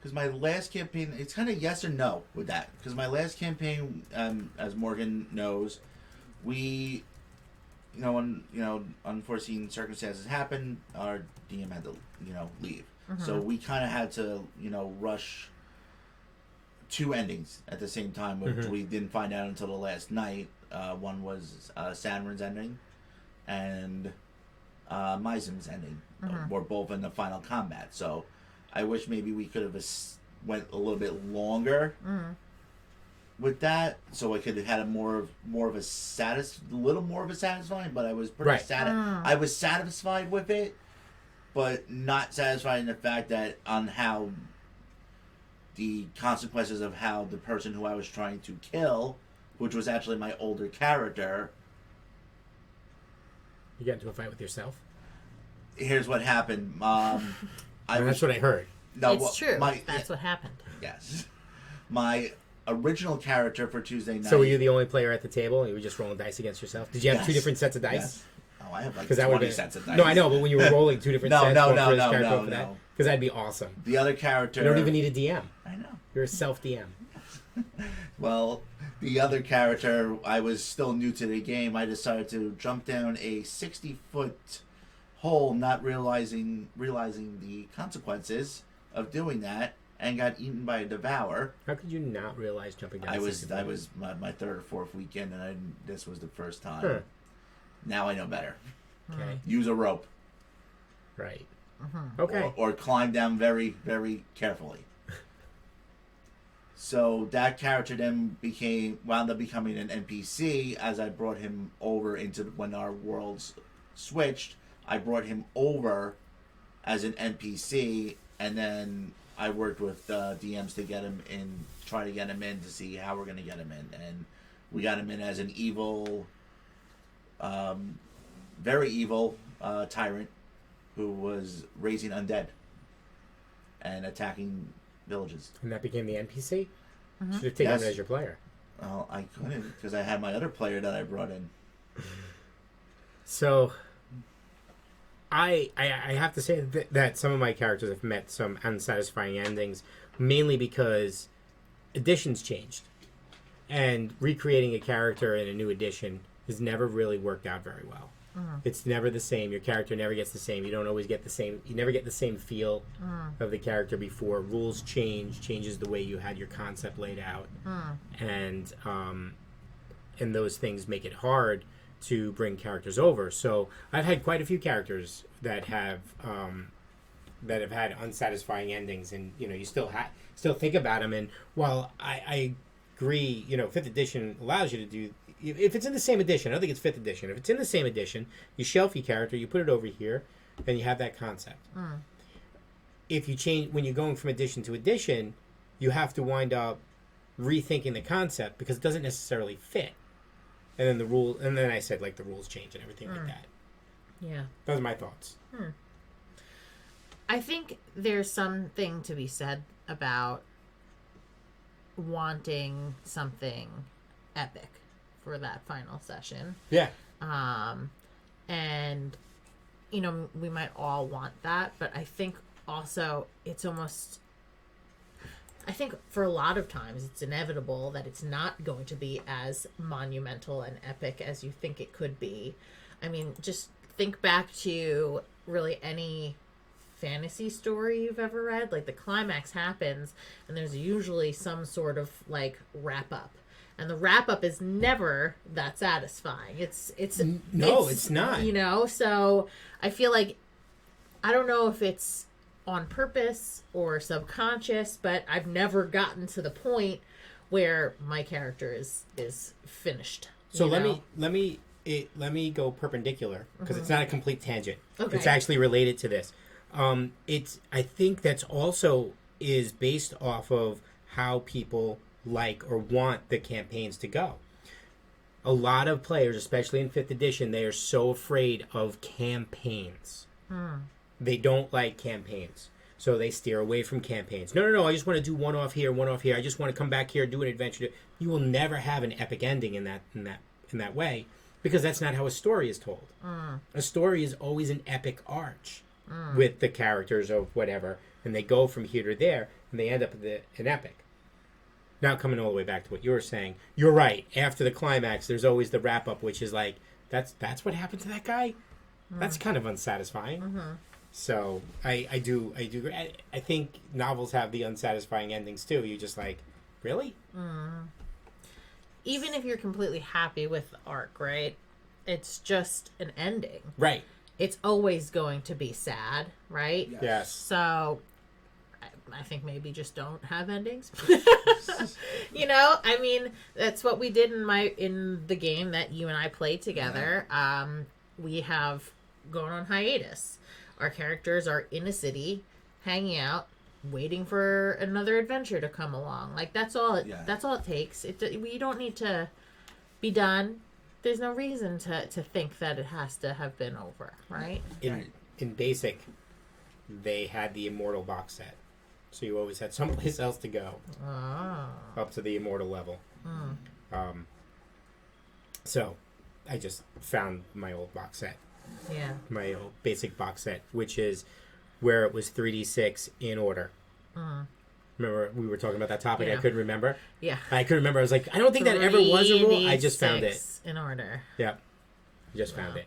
[SPEAKER 3] Because my last campaign, it's kind of yes or no with that. Because my last campaign, as Morgan knows, we, when unforeseen circumstances happened, our DM had to leave.
[SPEAKER 1] Mm-hmm.
[SPEAKER 3] So we kind of had to rush 2 endings at the same time, which we didn't find out until the last night. One was Sanrin's ending, and Meisen's ending. We're both in the final combat. So I wish maybe we could have went a little bit longer with that, so I could have had a little more of a satisfying. But I was pretty I was satisfied with it, but not satisfied in the fact that on how the consequences of how the person who I was trying to kill, which was actually my older character.
[SPEAKER 2] You got into a fight with yourself?
[SPEAKER 3] Here's what happened.
[SPEAKER 2] That's what I heard.
[SPEAKER 3] No,
[SPEAKER 1] it's true. That's what happened.
[SPEAKER 3] Yes. My original character for Tuesday night.
[SPEAKER 2] So were you the only player at the table? You were just rolling dice against yourself? Did you have two different sets of dice?
[SPEAKER 3] Yes. Oh, I have like 20 sets of dice.
[SPEAKER 2] No, I know, but when you were rolling two different sets,
[SPEAKER 3] no.
[SPEAKER 2] Because that'd be awesome.
[SPEAKER 3] The other character...
[SPEAKER 2] You don't even need a DM.
[SPEAKER 3] I know.
[SPEAKER 2] You're a self-DM.
[SPEAKER 3] Well, the other character, I was still new to the game. I decided to jump down a 60-foot hole, not realizing the consequences of doing that, and got eaten by a devourer.
[SPEAKER 2] How could you not realize jumping down?
[SPEAKER 3] I was my third or fourth weekend, and this was the first time.
[SPEAKER 2] Huh.
[SPEAKER 3] Now I know better.
[SPEAKER 2] Okay.
[SPEAKER 3] Use a rope.
[SPEAKER 2] Right. Okay.
[SPEAKER 3] Or climb down very, very carefully. So that character then wound up becoming an NPC as I brought him over when our worlds switched. I brought him over as an NPC, and then I worked with DMs to get him in, try to get him in to see how we're going to get him in. And we got him in as an evil, very evil tyrant who was raising undead and attacking villages.
[SPEAKER 2] And that became the NPC? Should have taken him as your player.
[SPEAKER 3] Well, I couldn't because I had my other player that I brought in.
[SPEAKER 2] So, I have to say that some of my characters have met some unsatisfying endings, mainly because editions changed. And recreating a character in a new edition has never really worked out very well. It's never the same. Your character never gets the same. You don't always get the same. You never get the same feel of the character before. Rules changes the way you had your concept laid out, and those things make it hard to bring characters over. So I've had quite a few characters that have had unsatisfying endings, and you still think about them. And while I agree, 5th edition allows you to do. If it's in the same edition, I don't think it's 5th edition. If it's in the same edition, you shelf your character, you put it over here, and you have that concept. If you change, when you're going from edition to edition, you have to wind up rethinking the concept because it doesn't necessarily fit. And then I said the rules change and everything like that.
[SPEAKER 1] Yeah.
[SPEAKER 2] Those are my thoughts.
[SPEAKER 1] I think there's something to be said about wanting something epic for that final session.
[SPEAKER 2] Yeah.
[SPEAKER 1] And we might all want that, but I think also it's almost, I think for a lot of times it's inevitable that it's not going to be as monumental and epic as you think it could be. I mean, just think back to really any fantasy story you've ever read. The climax happens and there's usually some sort of wrap up. And the wrap up is never that satisfying. It's not. So I feel like, I don't know if it's on purpose or subconscious, but I've never gotten to the point where my character is finished.
[SPEAKER 2] So let me go perpendicular because it's not a complete tangent.
[SPEAKER 1] Okay.
[SPEAKER 2] It's actually related to this. I think that's also is based off of how people like or want the campaigns to go. A lot of players, especially in 5th edition, they are so afraid of campaigns. They don't like campaigns. So they steer away from campaigns. No, I just want to do one off here. I just want to come back here, do an adventure. You will never have an epic ending in that way because that's not how a story is told. A story is always an epic arch with the characters of whatever, and they go from here to there, and they end up with an epic. Now coming all the way back to what you were saying, you're right. After the climax, there's always the wrap up, which is that's what happened to that guy. That's kind of unsatisfying. So I do agree. I think novels have the unsatisfying endings too. You just really?
[SPEAKER 1] Even if you're completely happy with the arc, right? It's just an ending.
[SPEAKER 2] Right.
[SPEAKER 1] it's always going to be sad, right?
[SPEAKER 2] Yes.
[SPEAKER 1] So I think maybe just don't have endings. You know, I mean, that's what we did in the game that you and I played together. We have gone on hiatus. Our characters are in a city, hanging out, waiting for another adventure to come along. Like that's all. That's all it takes. We don't need to be done. There's no reason to think that it has to have been over, right?
[SPEAKER 2] In Basic, they had the Immortal box set. So you always had someplace else to go. Up to the Immortal level. So I just found my old box set.
[SPEAKER 1] Yeah.
[SPEAKER 2] My old Basic box set, which is where it was 3d6 in order. Remember we were talking about that topic?
[SPEAKER 1] Yeah.
[SPEAKER 2] I couldn't remember.
[SPEAKER 1] Yeah.
[SPEAKER 2] I couldn't remember. I was like, I don't think that ever was a rule. I just found it.
[SPEAKER 1] In order.
[SPEAKER 2] Yeah. Just found it.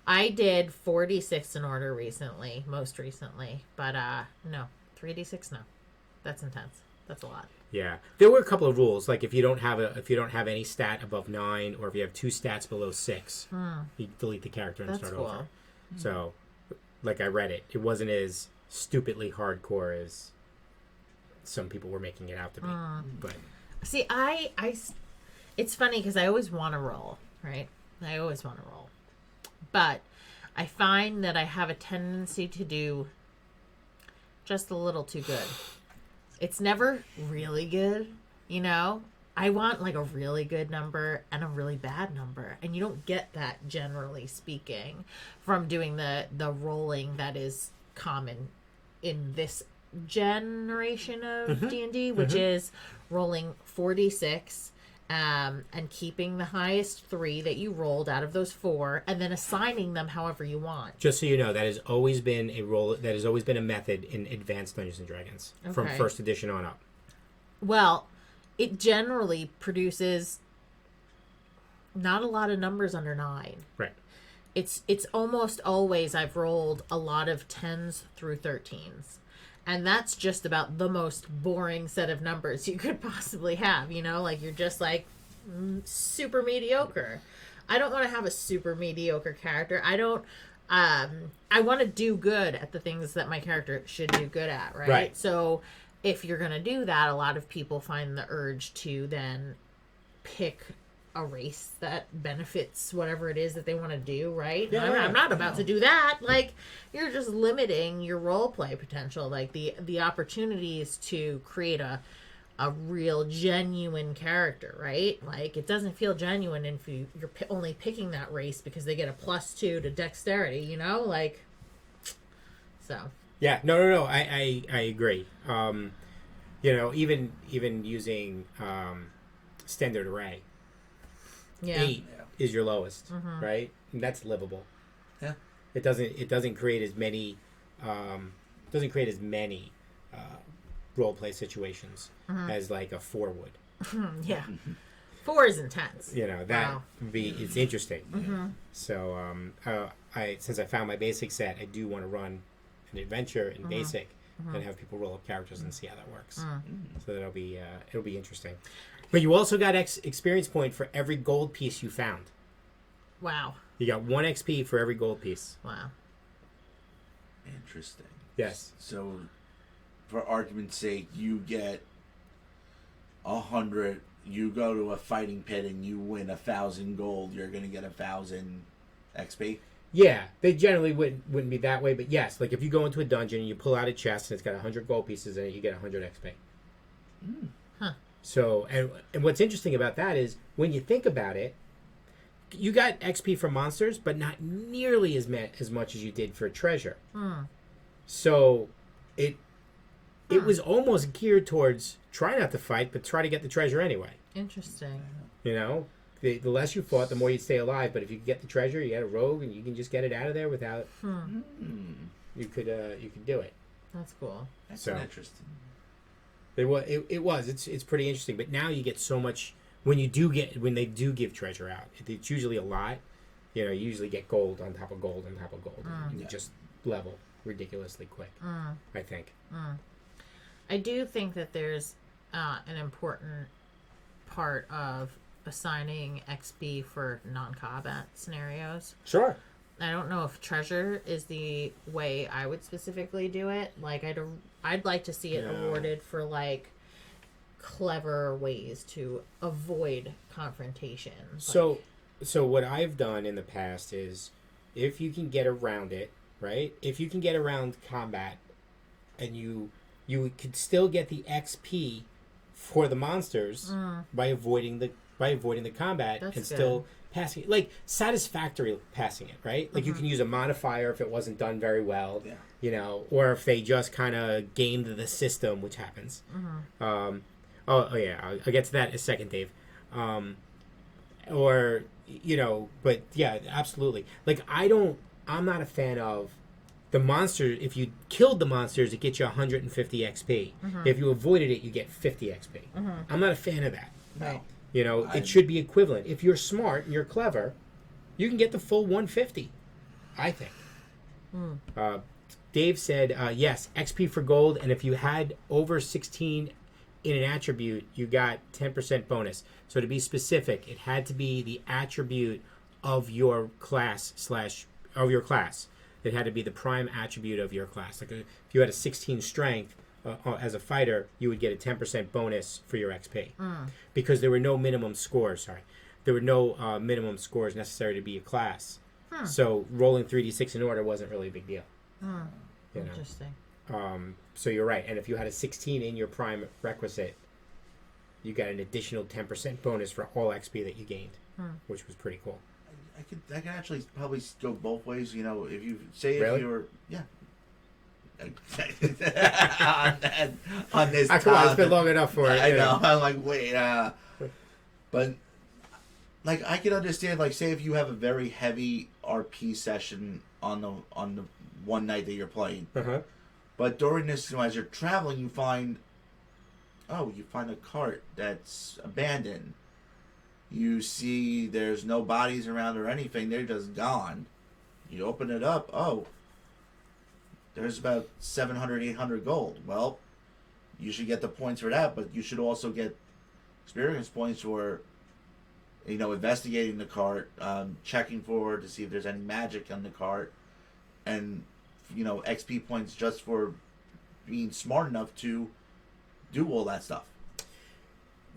[SPEAKER 1] I did 4d6 in order recently, most recently. But no. 3d6, no. That's intense. That's a lot.
[SPEAKER 2] Yeah, there were a couple of rules. Like if you don't have any stat above 9, or if you have 2 stats below 6, you delete the character and start over. So, like I read it, it wasn't as stupidly hardcore as some people were making it out to be. But
[SPEAKER 1] see, it's funny because I always want to roll, right? I always want to roll, but I find that I have a tendency to do just a little too good. It's never really good, you know? I want like a really good number and a really bad number. And you don't get that, generally speaking, from doing the rolling that is common in this generation of D&D, which is rolling 4d6 and keeping the highest 3 that you rolled out of those 4 and then assigning them however you want.
[SPEAKER 2] just so you know, that has always been a method in Advanced Dungeons and Dragons from
[SPEAKER 1] Okay.
[SPEAKER 2] 1st edition on up.
[SPEAKER 1] Well, it generally produces not a lot of numbers under 9.
[SPEAKER 2] Right.
[SPEAKER 1] It's almost always I've rolled a lot of 10s through 13s. And that's just about the most boring set of numbers you could possibly have, you know? Like, you're just, like, super mediocre. I don't want to have a super mediocre character. I don't... I want to do good at the things that my character should do good at, right?
[SPEAKER 2] Right.
[SPEAKER 1] So, if you're going to do that, a lot of people find the urge to then pick a race that benefits whatever it is that they want to do, right?
[SPEAKER 2] Yeah,
[SPEAKER 1] I'm not about to do that. Like, you're just limiting your role play potential, like the opportunities to create a real genuine character, right? Like, it doesn't feel genuine if you're only picking that race because they get a +2 to dexterity, you know? Like, so
[SPEAKER 2] Yeah, no. I agree. You know, even using standard array,
[SPEAKER 1] yeah.
[SPEAKER 2] 8 is your lowest, right? And that's livable.
[SPEAKER 3] Yeah.
[SPEAKER 2] It doesn't create as many role play situations as like a 4 would.
[SPEAKER 1] Yeah. 4 is intense.
[SPEAKER 2] You know, that would be, it's interesting. So since I found my basic set, I do want to run an adventure in basic and have people roll up characters and see how that works. So it'll be interesting. But you also got experience point for every gold piece you found.
[SPEAKER 1] Wow.
[SPEAKER 2] You got 1 XP for every gold piece.
[SPEAKER 1] Wow.
[SPEAKER 3] Interesting.
[SPEAKER 2] Yes.
[SPEAKER 3] So, for argument's sake, you get 100. You go to a fighting pit and you win 1,000 gold. You're gonna get 1,000 XP.
[SPEAKER 2] Yeah, they generally wouldn't be that way, but yes, like if you go into a dungeon and you pull out a chest and it's got 100 gold pieces in it, you get 100 XP.
[SPEAKER 1] Huh.
[SPEAKER 2] So, and what's interesting about that is when you think about it, you got XP for monsters, but not nearly as much as you did for treasure. So, it was almost geared towards try not to fight, but try to get the treasure anyway.
[SPEAKER 1] Interesting.
[SPEAKER 2] You know, the less you fought, the more you'd stay alive. But if you could get the treasure, you get a rogue, and you can just get it out of there without. You could do it.
[SPEAKER 1] That's cool.
[SPEAKER 3] That's
[SPEAKER 2] So.
[SPEAKER 3] interesting.
[SPEAKER 2] It's pretty interesting. But now you get so much when they do give treasure out. It's usually a lot. You know, you usually get gold on top of gold on top of gold. And you just level ridiculously quick. I think.
[SPEAKER 1] I do think that there's an important part of assigning XP for non-combat scenarios.
[SPEAKER 2] Sure.
[SPEAKER 1] I don't know if treasure is the way I would specifically do it. Like, I'd like to see it awarded for, like, clever ways to avoid confrontation.
[SPEAKER 2] So what I've done in the past is, if you can get around it, right? If you can get around combat, and you could still get the XP for the monsters by avoiding the combat.
[SPEAKER 1] That's
[SPEAKER 2] and
[SPEAKER 1] good.
[SPEAKER 2] Still passing it, like satisfactory passing it, right? Like you can use a modifier if it wasn't done very well, or if they just kind of gamed the system, which happens. Oh yeah, I'll get to that in a second, Dave. But yeah, absolutely. Like I'm not a fan of the monster. If you killed the monsters, it gets you 150 XP. If you avoided it, you get 50 XP. I'm not a fan of that.
[SPEAKER 3] No.
[SPEAKER 2] It should be equivalent. If you're smart and you're clever, you can get the full 150, I think. Dave said, yes, XP for gold, and if you had over 16 in an attribute, you got 10% bonus. So to be specific, it had to be the attribute of your class It had to be the prime attribute of your class. Like if you had a 16 strength as a fighter, you would get a 10% bonus for your XP. Because there were no minimum scores. There were no minimum scores necessary to be a class. So rolling 3d6 in order wasn't really a big deal.
[SPEAKER 1] Interesting.
[SPEAKER 2] So you're right. And if you had a 16 in your prime requisite, you got an additional 10% bonus for all XP that you gained, which was pretty cool.
[SPEAKER 3] I can actually probably go both ways. If you say
[SPEAKER 2] Really?
[SPEAKER 3] if you were on this
[SPEAKER 2] Come on, it's been long enough for it.
[SPEAKER 3] I know. I'm like, wait, but like I can understand. Like, say if you have a very heavy RP session on the one night that you're playing, but during this, as you're traveling, you find a cart that's abandoned. You see there's no bodies around or anything. They're just gone. You open it up. Oh, there's about 700, 800 gold. Well, you should get the points for that, but you should also get experience points for, investigating the cart, checking to see if there's any magic on the cart, and, XP points just for being smart enough to do all that stuff.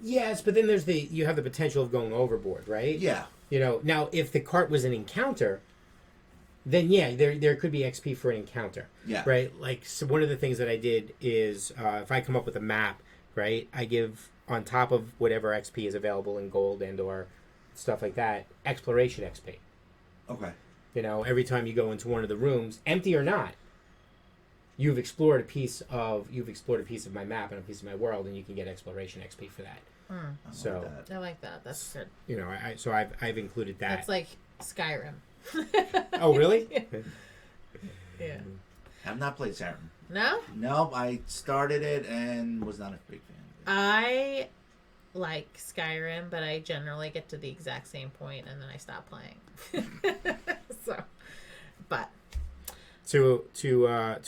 [SPEAKER 2] Yes, but then you have the potential of going overboard, right?
[SPEAKER 3] Yeah.
[SPEAKER 2] Now if the cart was an encounter, then yeah, there could be XP for an encounter.
[SPEAKER 3] Yeah.
[SPEAKER 2] Right? Like, so one of the things that I did is if I come up with a map, right, I give, on top of whatever XP is available in gold and or stuff like that, exploration XP.
[SPEAKER 3] Okay.
[SPEAKER 2] Every time you go into one of the rooms, empty or not, you've explored a piece of my map and a piece of my world, and you can get exploration XP for that.
[SPEAKER 1] I like that. That's good.
[SPEAKER 2] I've included that.
[SPEAKER 1] That's like Skyrim.
[SPEAKER 2] Oh, really?
[SPEAKER 1] Yeah.
[SPEAKER 3] I've not played Skyrim.
[SPEAKER 1] No?
[SPEAKER 3] No, I started it and was not a big fan.
[SPEAKER 1] I like Skyrim, but I generally get to the exact same point and then I stop playing. But
[SPEAKER 2] to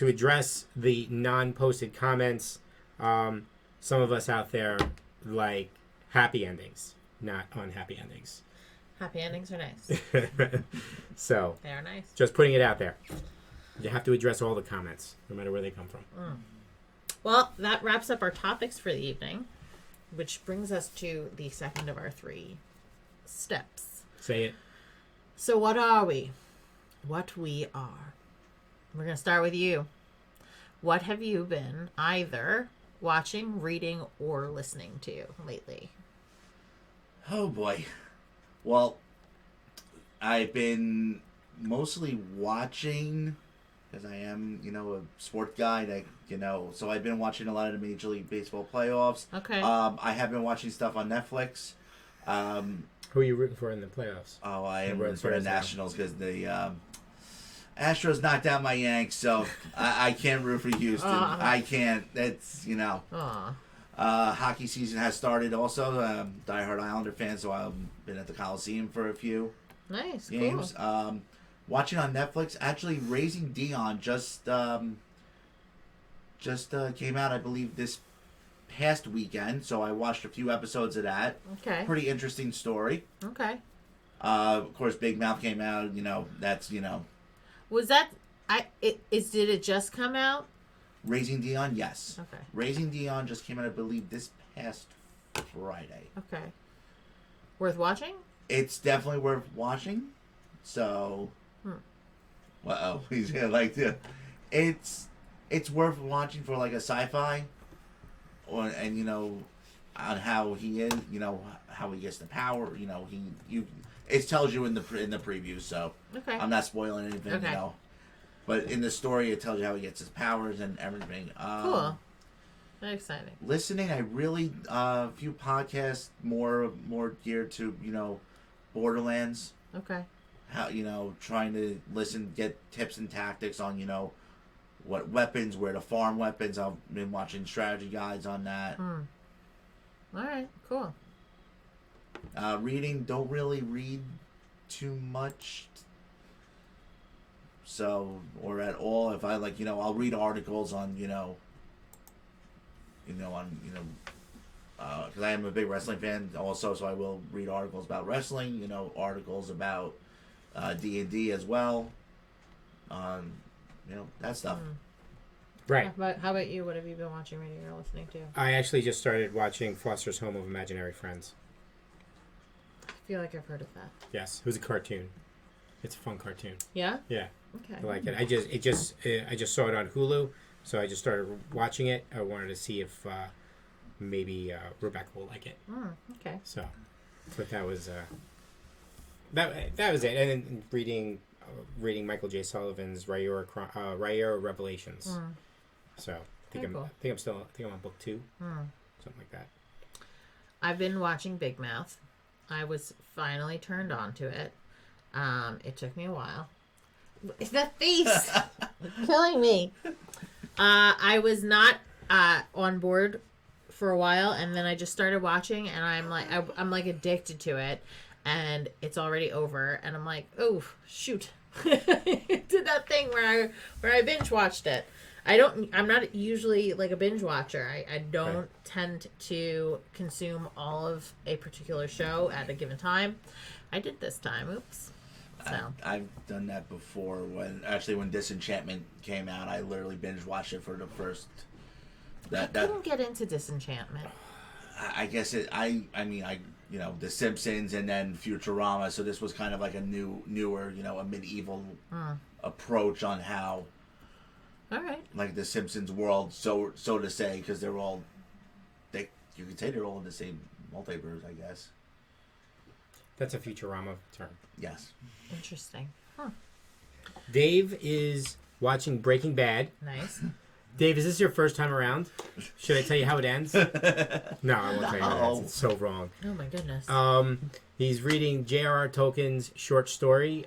[SPEAKER 2] address the non-posted comments, some of us out there like happy endings, not unhappy endings.
[SPEAKER 1] Happy endings are nice.
[SPEAKER 2] So
[SPEAKER 1] They are nice.
[SPEAKER 2] just putting it out there. You have to address all the comments, no matter where they come from.
[SPEAKER 1] Well, that wraps up our topics for the evening, which brings us to the second of our 3 steps.
[SPEAKER 2] Say it.
[SPEAKER 1] So what are we? What we are. We're going to start with you. What have you been either watching, reading, or listening to lately?
[SPEAKER 3] Oh boy. Well, I've been mostly watching, because I am, a sport guy that, so I've been watching a lot of the Major League Baseball playoffs.
[SPEAKER 1] Okay.
[SPEAKER 3] I have been watching stuff on Netflix.
[SPEAKER 2] Who are you rooting for in the playoffs?
[SPEAKER 3] Oh, I am rooting for the Nationals because the Astros knocked out my Yanks, so I can't root for Houston. I can't. That's, hockey season has started also. Diehard Islander fan, so I've been at the Coliseum for a few games.
[SPEAKER 1] Cool.
[SPEAKER 3] Watching on Netflix, actually, Raising Dion just came out, I believe, this past weekend. So I watched a few episodes of that.
[SPEAKER 1] Okay.
[SPEAKER 3] Pretty interesting story.
[SPEAKER 1] Okay.
[SPEAKER 3] Of course, Big Mouth came out. That's
[SPEAKER 1] Was that did it just come out?
[SPEAKER 3] Raising Dion. Yes.
[SPEAKER 1] Okay.
[SPEAKER 3] Raising Dion just came out, I believe, this past Friday.
[SPEAKER 1] Okay. Worth watching?
[SPEAKER 3] It's definitely worth watching. So, well, he's like the. It's worth watching for like a sci-fi, and on how he is, how he gets the power. It tells you in the preview, so
[SPEAKER 1] Okay.
[SPEAKER 3] I'm not spoiling anything.
[SPEAKER 1] Okay.
[SPEAKER 3] But in the story, it tells you how he gets his powers and everything.
[SPEAKER 1] Cool. Very exciting.
[SPEAKER 3] Listening, I really a few podcasts more geared to Borderlands.
[SPEAKER 1] Okay.
[SPEAKER 3] How trying to get tips and tactics on what weapons, where to farm weapons. I've been watching strategy guides on that.
[SPEAKER 1] All right. Cool.
[SPEAKER 3] Reading, don't really read too much. So, or at all. If I I'll read articles on because I am a big wrestling fan also, so I will read articles about wrestling. Articles about D&D as well. That stuff.
[SPEAKER 2] Right.
[SPEAKER 1] How about you? What have you been watching, reading, or listening to?
[SPEAKER 2] I actually just started watching Foster's Home of Imaginary Friends.
[SPEAKER 1] I feel like I've heard of that.
[SPEAKER 2] Yes, it was a cartoon. It's a fun cartoon.
[SPEAKER 1] Yeah.
[SPEAKER 2] Yeah.
[SPEAKER 1] Okay.
[SPEAKER 2] I like it. I just saw it on Hulu, so I just started watching it. I wanted to see if maybe Rebecca will like it.
[SPEAKER 1] Okay.
[SPEAKER 2] So, but that was that was it. And then reading Michael J. Sullivan's Rayura Revelations. So I think I'm on book 2, something like that.
[SPEAKER 1] I've been watching Big Mouth. I was finally turned on to it. It took me a while. It's that face killing me. I was not on board for a while, and then I just started watching, and I'm like addicted to it, and it's already over, and I'm like, oh shoot, did that thing where I binge watched it. I'm not usually like a binge watcher. I don't tend to consume all of a particular show at a given time. I did this time. Oops. So.
[SPEAKER 3] I've done that before. When Disenchantment came out, I literally binge watched it for the first.
[SPEAKER 1] I couldn't get into Disenchantment.
[SPEAKER 3] I guess The Simpsons and then Futurama. So this was kind of like a newer, a medieval approach on how.
[SPEAKER 1] All right.
[SPEAKER 3] Like the Simpsons world, so to say, because you could say they're all in the same multiverse, I guess.
[SPEAKER 2] That's a Futurama term.
[SPEAKER 3] Yes.
[SPEAKER 1] Interesting.
[SPEAKER 2] Dave is watching Breaking Bad.
[SPEAKER 1] Nice.
[SPEAKER 2] Dave, is this your first time around? Should I tell you how it ends? No, I won't tell you how it ends. It's so wrong.
[SPEAKER 1] Oh my goodness.
[SPEAKER 2] He's reading J.R.R. Tolkien's short story,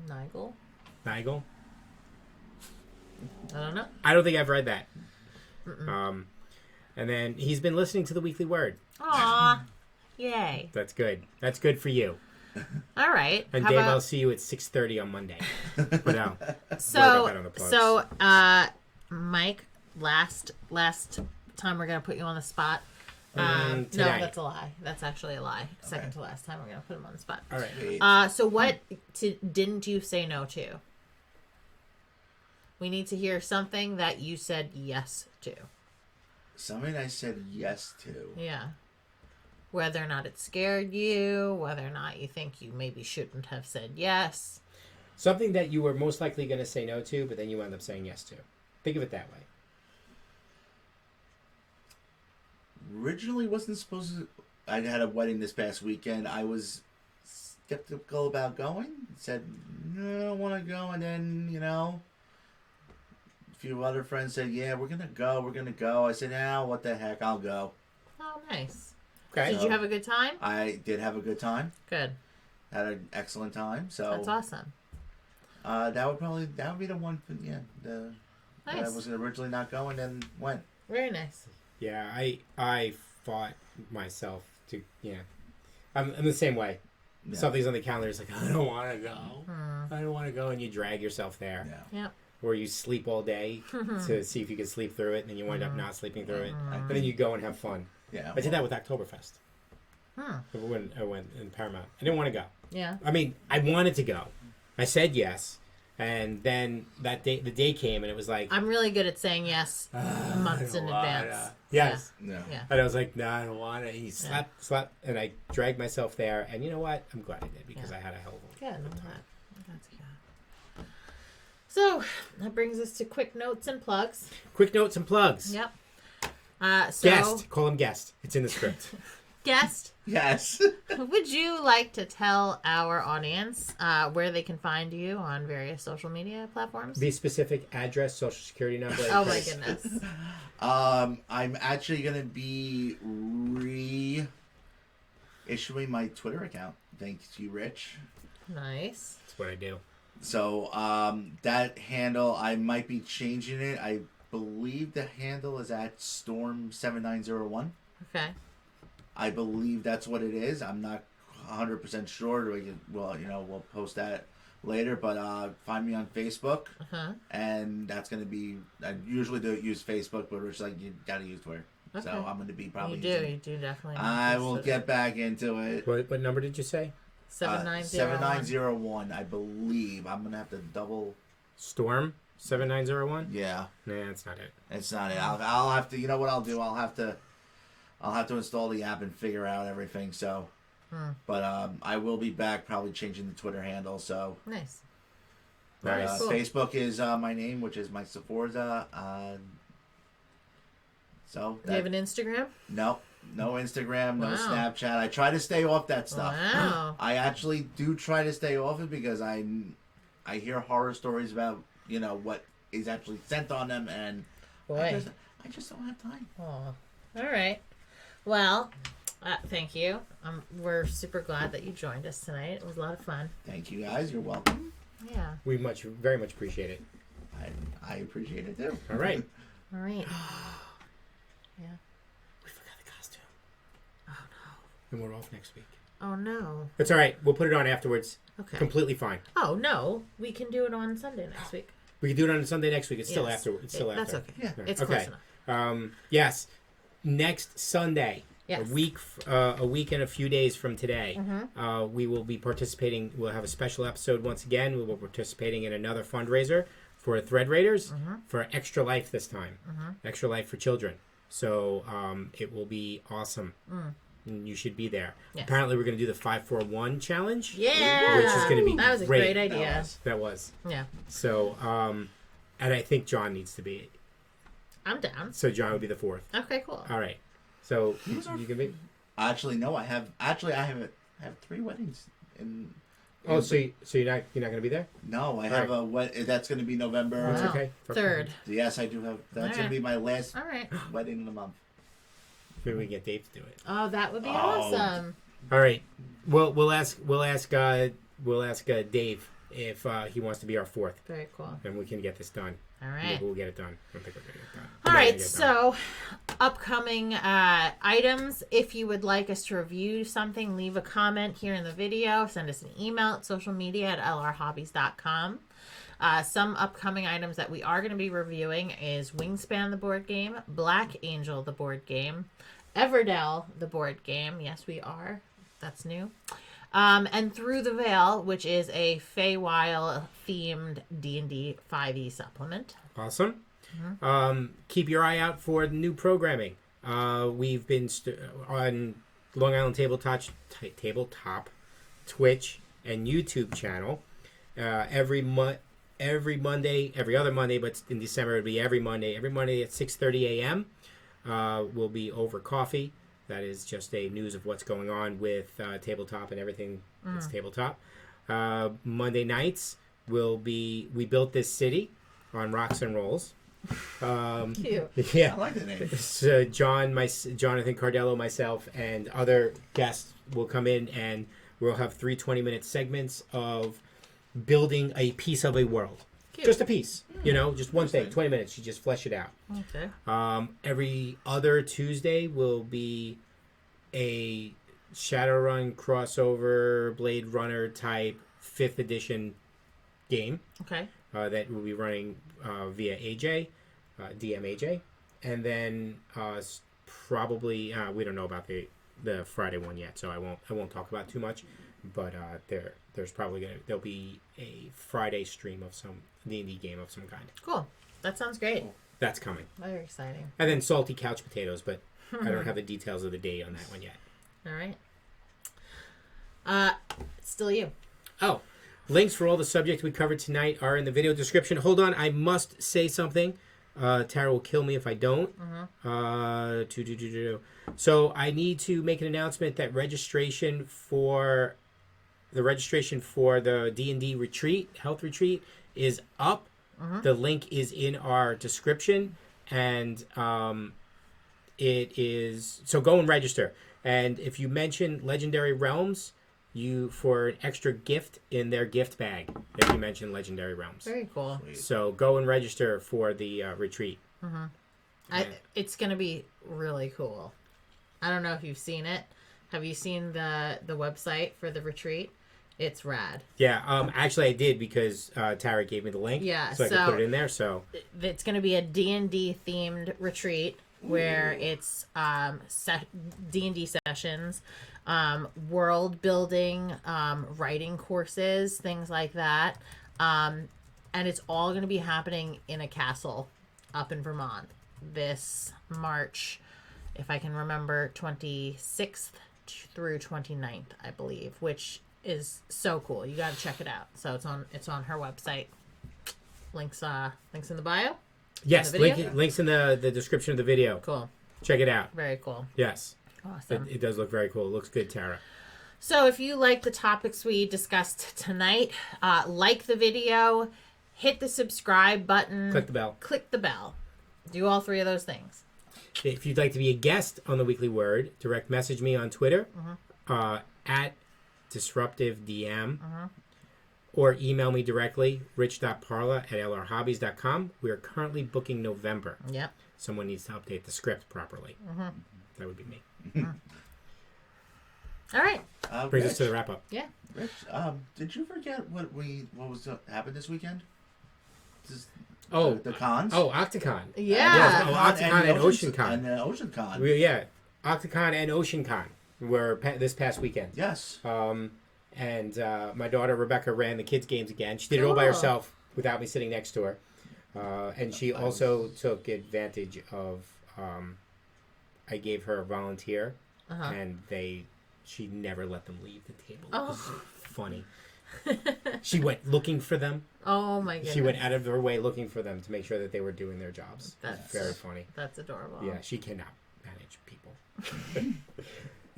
[SPEAKER 1] Nigel?
[SPEAKER 2] I
[SPEAKER 1] don't know.
[SPEAKER 2] I don't think I've read that. And then he's been listening to the Weekly Word.
[SPEAKER 1] Aw. Yay.
[SPEAKER 2] That's good. That's good for you.
[SPEAKER 1] All right.
[SPEAKER 2] And Dave, I'll see you at 6:30 on Monday. But no.
[SPEAKER 1] So, Mike, last time we're going to put you on the spot. No, that's a lie. That's actually a lie. Second to last time we're going to put him on the spot.
[SPEAKER 2] All right.
[SPEAKER 1] So what didn't you say no to? We need to hear something that you said yes to.
[SPEAKER 3] Something I said yes to.
[SPEAKER 1] Yeah. Whether or not it scared you, whether or not you think you maybe shouldn't have said yes.
[SPEAKER 2] Something that you were most likely going to say no to, but then you end up saying yes to. Think of it that way.
[SPEAKER 3] Originally wasn't supposed to. I had a wedding this past weekend. I was skeptical about going. Said, no, I don't want to go. And then, a few other friends said, yeah, we're going to go. I said, what the heck, I'll go.
[SPEAKER 1] Oh, nice.
[SPEAKER 2] Okay.
[SPEAKER 1] Did you have a good time?
[SPEAKER 3] I did have a good time.
[SPEAKER 1] Good.
[SPEAKER 3] Had an excellent time. So
[SPEAKER 1] that's awesome.
[SPEAKER 3] That would be the one. Yeah.
[SPEAKER 1] Nice.
[SPEAKER 3] I was originally not going and went.
[SPEAKER 1] Very nice.
[SPEAKER 2] Yeah, I fought myself to I'm the same way. Yeah. Something's on the calendar. It's like I don't want to go. I don't want to go, and you drag yourself there.
[SPEAKER 1] Yeah.
[SPEAKER 2] Or you sleep all day to see if you can sleep through it, and then you wind up not sleeping through it. But then you go and have fun.
[SPEAKER 3] Yeah.
[SPEAKER 2] I did that with Oktoberfest.
[SPEAKER 1] Hmm.
[SPEAKER 2] I went in Paramount. I didn't want to go.
[SPEAKER 1] Yeah.
[SPEAKER 2] I mean, I wanted to go. I said yes, and then the day came, and it was like
[SPEAKER 1] I'm really good at saying yes months in advance.
[SPEAKER 2] Yes.
[SPEAKER 3] Yeah.
[SPEAKER 1] Yeah.
[SPEAKER 2] And I was like, no, I don't want to. He slept, and I dragged myself there. And you know what? I'm glad I did because I had a hell of a
[SPEAKER 1] Good. I'm glad. That's good. So that brings us to quick notes and plugs.
[SPEAKER 2] Quick notes and plugs.
[SPEAKER 1] Yep.
[SPEAKER 2] Guest. Call him guest. It's in the script.
[SPEAKER 1] Guest,
[SPEAKER 3] Yes.
[SPEAKER 1] would you like to tell our audience where they can find you on various social media platforms?
[SPEAKER 2] Be specific: address, social security number.
[SPEAKER 1] Oh my goodness.
[SPEAKER 3] I'm actually gonna be issuing my Twitter account. Thanks to you, Rich.
[SPEAKER 1] Nice.
[SPEAKER 2] That's what I do.
[SPEAKER 3] So that handle, I might be changing it. I believe the handle is at Storm7901.
[SPEAKER 1] Okay.
[SPEAKER 3] I believe that's what it is. I'm not 100% sure. We'll post that later. But find me on Facebook, and that's gonna be. I usually do use Facebook, but it's like you gotta use Twitter.
[SPEAKER 1] Okay.
[SPEAKER 3] So I'm gonna be probably.
[SPEAKER 1] You do definitely.
[SPEAKER 3] I will get back into it.
[SPEAKER 2] What number did you say?
[SPEAKER 1] 7901.
[SPEAKER 3] 7901, I believe. I'm gonna have to double.
[SPEAKER 2] Storm 7901.
[SPEAKER 3] Yeah,
[SPEAKER 2] Nah, that's not it.
[SPEAKER 3] it's not it. I'll have to. You know what I'll do? I'll have to install the app and figure out everything. So, but I will be back. Probably changing the Twitter handle. So
[SPEAKER 1] Nice.
[SPEAKER 2] Nice.
[SPEAKER 1] Cool.
[SPEAKER 3] Facebook is my name, which is my Sforza. So
[SPEAKER 1] Do you have an Instagram?
[SPEAKER 3] no Instagram, no
[SPEAKER 1] Wow.
[SPEAKER 3] Snapchat. I try to stay off that stuff.
[SPEAKER 1] Wow.
[SPEAKER 3] I actually do try to stay off it because I hear horror stories about what is actually sent on them, and
[SPEAKER 1] Boy.
[SPEAKER 3] I just don't have time.
[SPEAKER 1] Oh. All right. Well, thank you. We're super glad that you joined us tonight. It was a lot of fun.
[SPEAKER 3] Thank you guys. You're welcome.
[SPEAKER 1] Yeah.
[SPEAKER 2] We very much appreciate it.
[SPEAKER 3] I appreciate it too.
[SPEAKER 2] All right.
[SPEAKER 1] All right. Yeah.
[SPEAKER 2] We forgot the costume,
[SPEAKER 1] Oh no.
[SPEAKER 2] and we're off next week.
[SPEAKER 1] Oh no.
[SPEAKER 2] It's all right. We'll put it on afterwards.
[SPEAKER 1] Okay.
[SPEAKER 2] Completely fine.
[SPEAKER 1] Oh no. We can do it on Sunday next week.
[SPEAKER 2] We can do it on Sunday next week. It's still
[SPEAKER 1] Yes.
[SPEAKER 2] after. It's still
[SPEAKER 1] That's
[SPEAKER 2] after.
[SPEAKER 1] okay.
[SPEAKER 3] Yeah.
[SPEAKER 1] It's
[SPEAKER 2] Okay.
[SPEAKER 1] close enough.
[SPEAKER 2] Yes. Next Sunday.
[SPEAKER 1] Yes.
[SPEAKER 2] A week and a few days from today, we will be participating. We'll have a special episode once again. We will be participating in another fundraiser for Thread Raiders for Extra Life this time. Extra Life for children. So it will be awesome. And you should be there.
[SPEAKER 1] Yes.
[SPEAKER 2] Apparently, we're going to do the 541 challenge.
[SPEAKER 1] Yeah.
[SPEAKER 2] Which is going to be
[SPEAKER 1] That was a
[SPEAKER 2] great.
[SPEAKER 1] great idea.
[SPEAKER 2] That was.
[SPEAKER 1] Yeah.
[SPEAKER 2] So, and I think John needs to be.
[SPEAKER 1] I'm down.
[SPEAKER 2] So John would be the fourth.
[SPEAKER 1] Okay, cool.
[SPEAKER 2] All right. So you can be.
[SPEAKER 3] Actually, no. I have 3 weddings.
[SPEAKER 2] Oh, so you're not going to be there?
[SPEAKER 3] No, I have a that's going to be November.
[SPEAKER 2] That's
[SPEAKER 1] Wow.
[SPEAKER 2] okay.
[SPEAKER 1] Third.
[SPEAKER 3] Yes, I do have. That's going
[SPEAKER 1] Alright.
[SPEAKER 3] to be my last
[SPEAKER 1] All right.
[SPEAKER 3] wedding in the month.
[SPEAKER 2] Maybe we can get Dave to do it.
[SPEAKER 1] Oh, that would be
[SPEAKER 3] Oh.
[SPEAKER 1] awesome.
[SPEAKER 2] All right. We'll ask Dave if he wants to be our fourth,
[SPEAKER 1] Very cool.
[SPEAKER 2] and we can get this done.
[SPEAKER 1] All right.
[SPEAKER 2] We'll get it done. I don't think we're gonna get it done.
[SPEAKER 1] All
[SPEAKER 2] We're not
[SPEAKER 1] right,
[SPEAKER 2] gonna get it done.
[SPEAKER 1] so upcoming items. If you would like us to review something, leave a comment here in the video. Send us an email at social media at lrhobbies.com. Some upcoming items that we are going to be reviewing is Wingspan, the board game, Black Angel, the board game, Everdell, the board game. Yes, we are. That's new. And Through the Veil, which is a Feywild themed D&D 5e supplement.
[SPEAKER 2] Awesome. Keep your eye out for the new programming. We've been on Long Island Tabletop, Twitch, and YouTube channel every Monday, every other Monday, but in December it'll be every Monday. Every Monday at 6:30 a.m. We'll be over coffee. That is just a news of what's going on with tabletop and everything that's tabletop. Monday nights we built this city on Rocks and Rolls.
[SPEAKER 1] Cute.
[SPEAKER 2] Yeah.
[SPEAKER 3] I like the name.
[SPEAKER 2] So Jonathan Cardello, myself, and other guests will come in, and we'll have 3 20-minute segments of building a piece of a world.
[SPEAKER 1] Cute.
[SPEAKER 2] Just a piece, just one thing, 20 minutes. You just flesh it out.
[SPEAKER 1] Okay.
[SPEAKER 2] Every other Tuesday will be a Shadowrun crossover Blade Runner type 5th edition game
[SPEAKER 1] Okay.
[SPEAKER 2] that we'll be running via AJ, DM AJ, and then probably we don't know about the the Friday one yet, so I won't talk about too much. But there's probably there'll be a Friday stream of some D&D game of some kind.
[SPEAKER 1] Cool. That sounds great.
[SPEAKER 2] That's coming.
[SPEAKER 1] Very exciting.
[SPEAKER 2] And then salty couch potatoes, but I don't have the details of the date on that one yet.
[SPEAKER 1] All right. Still you.
[SPEAKER 2] Oh, links for all the subjects we covered tonight are in the video description. Hold on, I must say something. Tara will kill me if I don't. So I need to make an announcement that registration for the D&D retreat, health retreat, is up. The link is in our description, and it is, so go and register. And if you mention Legendary Realms, you for an extra gift in their gift bag if you mention Legendary Realms.
[SPEAKER 1] Very cool.
[SPEAKER 2] So go and register for the retreat.
[SPEAKER 1] It's gonna be really cool. I don't know if you've seen it. Have you seen the website for the retreat? It's rad.
[SPEAKER 2] Yeah, actually I did because Tara gave me the link.
[SPEAKER 1] Yeah,
[SPEAKER 2] so I could put it in there. So
[SPEAKER 1] it's going to be a D&D themed retreat where it's D&D sessions, world building, writing courses, things like that. And it's all going to be happening in a castle up in Vermont this March, if I can remember, 26th through 29th, I believe, which is so cool. You got to check it out. So it's on her website. Links in the bio.
[SPEAKER 2] yes,
[SPEAKER 1] In the video?
[SPEAKER 2] links in the description of the video.
[SPEAKER 1] Cool.
[SPEAKER 2] Check it out.
[SPEAKER 1] Very cool.
[SPEAKER 2] Yes,
[SPEAKER 1] Awesome.
[SPEAKER 2] it does look very cool. It looks good, Tara.
[SPEAKER 1] So if you like the topics we discussed tonight, like the video, hit the subscribe button,
[SPEAKER 2] Click the bell.
[SPEAKER 1] Do all three of those things.
[SPEAKER 2] If you'd like to be a guest on the Weekly Word, direct message me on Twitter at DisruptiveDM or email me directly, rich.parla@lrhobbies.com. We are currently booking November.
[SPEAKER 1] Yep.
[SPEAKER 2] Someone needs to update the script properly. That would be me.
[SPEAKER 1] All right.
[SPEAKER 2] Brings
[SPEAKER 3] Rich,
[SPEAKER 2] us to the wrap up.
[SPEAKER 1] Yeah.
[SPEAKER 3] Rich, did you forget what happened this weekend? The cons.
[SPEAKER 2] Oh, Octocon.
[SPEAKER 1] Yeah.
[SPEAKER 2] Yes, Octocon and OceanCon.
[SPEAKER 3] And OceanCon.
[SPEAKER 2] Octocon and OceanCon were this past weekend.
[SPEAKER 3] Yes.
[SPEAKER 2] And my daughter Rebecca ran the kids' games again. She did it all by
[SPEAKER 1] Cool.
[SPEAKER 2] herself without me sitting next to her. And she also took advantage of. I gave her a volunteer, and she never let them leave the table. It was funny. She went looking for them.
[SPEAKER 1] Oh my goodness.
[SPEAKER 2] She went out of her way looking for them to make sure that they were doing their jobs.
[SPEAKER 1] That's
[SPEAKER 2] Very funny.
[SPEAKER 1] That's adorable.
[SPEAKER 2] Yeah, she cannot manage people.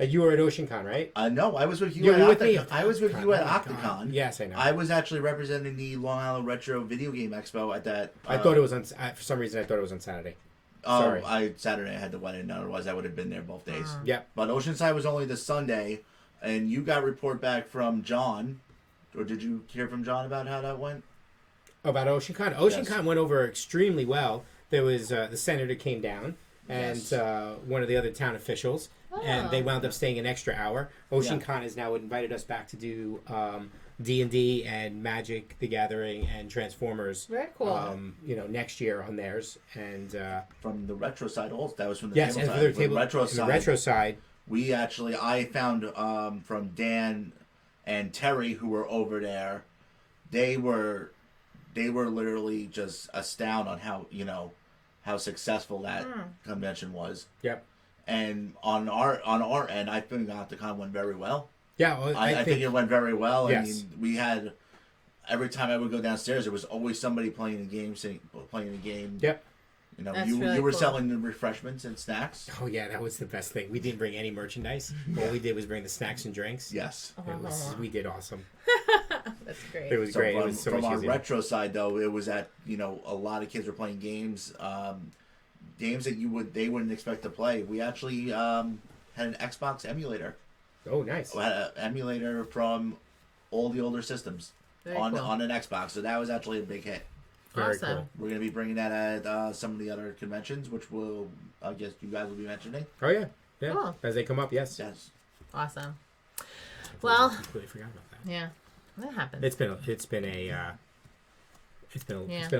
[SPEAKER 2] You were at OceanCon, right?
[SPEAKER 3] No, I was with you
[SPEAKER 2] You
[SPEAKER 3] at
[SPEAKER 2] were with me
[SPEAKER 3] Octocon. I was with you at
[SPEAKER 2] Oh my
[SPEAKER 3] Octocon.
[SPEAKER 2] God. Yes, I know.
[SPEAKER 3] I was actually representing the Long Island Retro Video Game Expo at that.
[SPEAKER 2] I thought it was on. For some reason, I thought it was on Saturday. Sorry.
[SPEAKER 3] Saturday I had the wedding. Otherwise, I would have been there both days.
[SPEAKER 2] Yep.
[SPEAKER 3] But Oceanside was only the Sunday, and you got a report back from John, or did you hear from John about how that went?
[SPEAKER 2] About OceanCon. OceanCon went over extremely well. There was the senator came down and one of the other town officials, and they wound up staying an extra hour. OceanCon has now invited us back to do D&D and Magic the Gathering and Transformers.
[SPEAKER 1] Very cool.
[SPEAKER 2] Next year on theirs. And
[SPEAKER 3] From the retro side, also that was from the
[SPEAKER 2] yes,
[SPEAKER 3] table
[SPEAKER 2] and
[SPEAKER 3] side.
[SPEAKER 2] for the
[SPEAKER 3] From
[SPEAKER 2] table,
[SPEAKER 3] the
[SPEAKER 2] retro side.
[SPEAKER 3] We actually, I found from Dan and Terry who were over there. They were literally just astounded on how successful that convention was.
[SPEAKER 2] Yep.
[SPEAKER 3] And on our end, I think Octocon went very well.
[SPEAKER 2] Yeah, well,
[SPEAKER 3] I think it went very well.
[SPEAKER 2] Yes.
[SPEAKER 3] I mean, we had every time I would go downstairs, there was always somebody playing a game.
[SPEAKER 2] Yep.
[SPEAKER 1] That's
[SPEAKER 3] You
[SPEAKER 1] really
[SPEAKER 3] were
[SPEAKER 1] cool.
[SPEAKER 3] selling the refreshments and snacks.
[SPEAKER 2] Oh yeah, that was the best thing. We didn't bring any merchandise. All we did was bring the snacks and drinks.
[SPEAKER 3] Yes.
[SPEAKER 2] We did awesome.
[SPEAKER 1] That's great.
[SPEAKER 2] It was great. It was so
[SPEAKER 3] From
[SPEAKER 2] much
[SPEAKER 3] our
[SPEAKER 2] easier.
[SPEAKER 3] retro side, though, it was at a lot of kids were playing games, games that they wouldn't expect to play. We actually had an Xbox emulator.
[SPEAKER 2] Oh, nice.
[SPEAKER 3] We had an emulator from all the older systems
[SPEAKER 1] Very
[SPEAKER 3] on
[SPEAKER 1] cool.
[SPEAKER 3] an Xbox, so that was actually a big hit.
[SPEAKER 2] Very
[SPEAKER 1] Awesome.
[SPEAKER 2] cool.
[SPEAKER 3] We're going to be bringing that at some of the other conventions, which I guess you guys will be mentioning.
[SPEAKER 2] Oh yeah, yeah.
[SPEAKER 1] Cool.
[SPEAKER 2] As they come up, yes.
[SPEAKER 3] Yes.
[SPEAKER 1] Awesome.
[SPEAKER 2] I
[SPEAKER 1] Well,
[SPEAKER 2] completely forgot about that.
[SPEAKER 1] yeah, that happens.
[SPEAKER 2] It's been a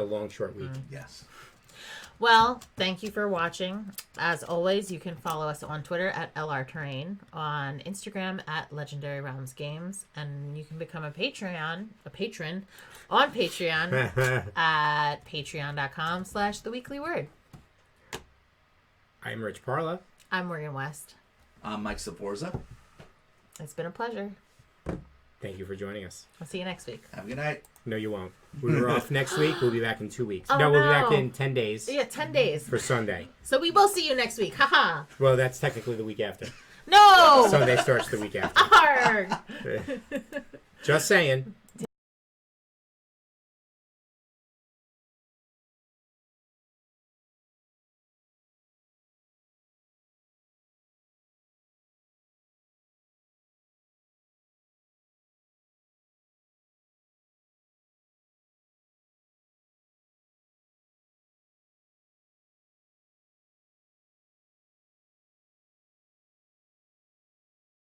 [SPEAKER 2] long short week.
[SPEAKER 3] Yes.
[SPEAKER 1] Well, thank you for watching. As always, you can follow us on Twitter at LRTerrain, on Instagram at Legendary Realms Games, and you can become a patron on Patreon at patreon.com/theweeklyword.
[SPEAKER 2] I'm Rich Parla.
[SPEAKER 1] I'm Morgan West.
[SPEAKER 3] I'm Mike Sforza.
[SPEAKER 1] It's been a pleasure.
[SPEAKER 2] Thank you for joining us.
[SPEAKER 1] I'll see you next week.
[SPEAKER 3] Have a good night.
[SPEAKER 2] No, you won't. We were off next week. We'll be back in 2 weeks.
[SPEAKER 1] Oh,
[SPEAKER 2] no, we'll be back
[SPEAKER 1] no.
[SPEAKER 2] in 10 days
[SPEAKER 1] Yeah, 10 days.
[SPEAKER 2] for Sunday.
[SPEAKER 1] So we will see you next week. Haha.
[SPEAKER 2] Well, that's technically the week after.
[SPEAKER 1] No!
[SPEAKER 2] Sunday starts the week after.
[SPEAKER 1] Arg!
[SPEAKER 2] Just saying.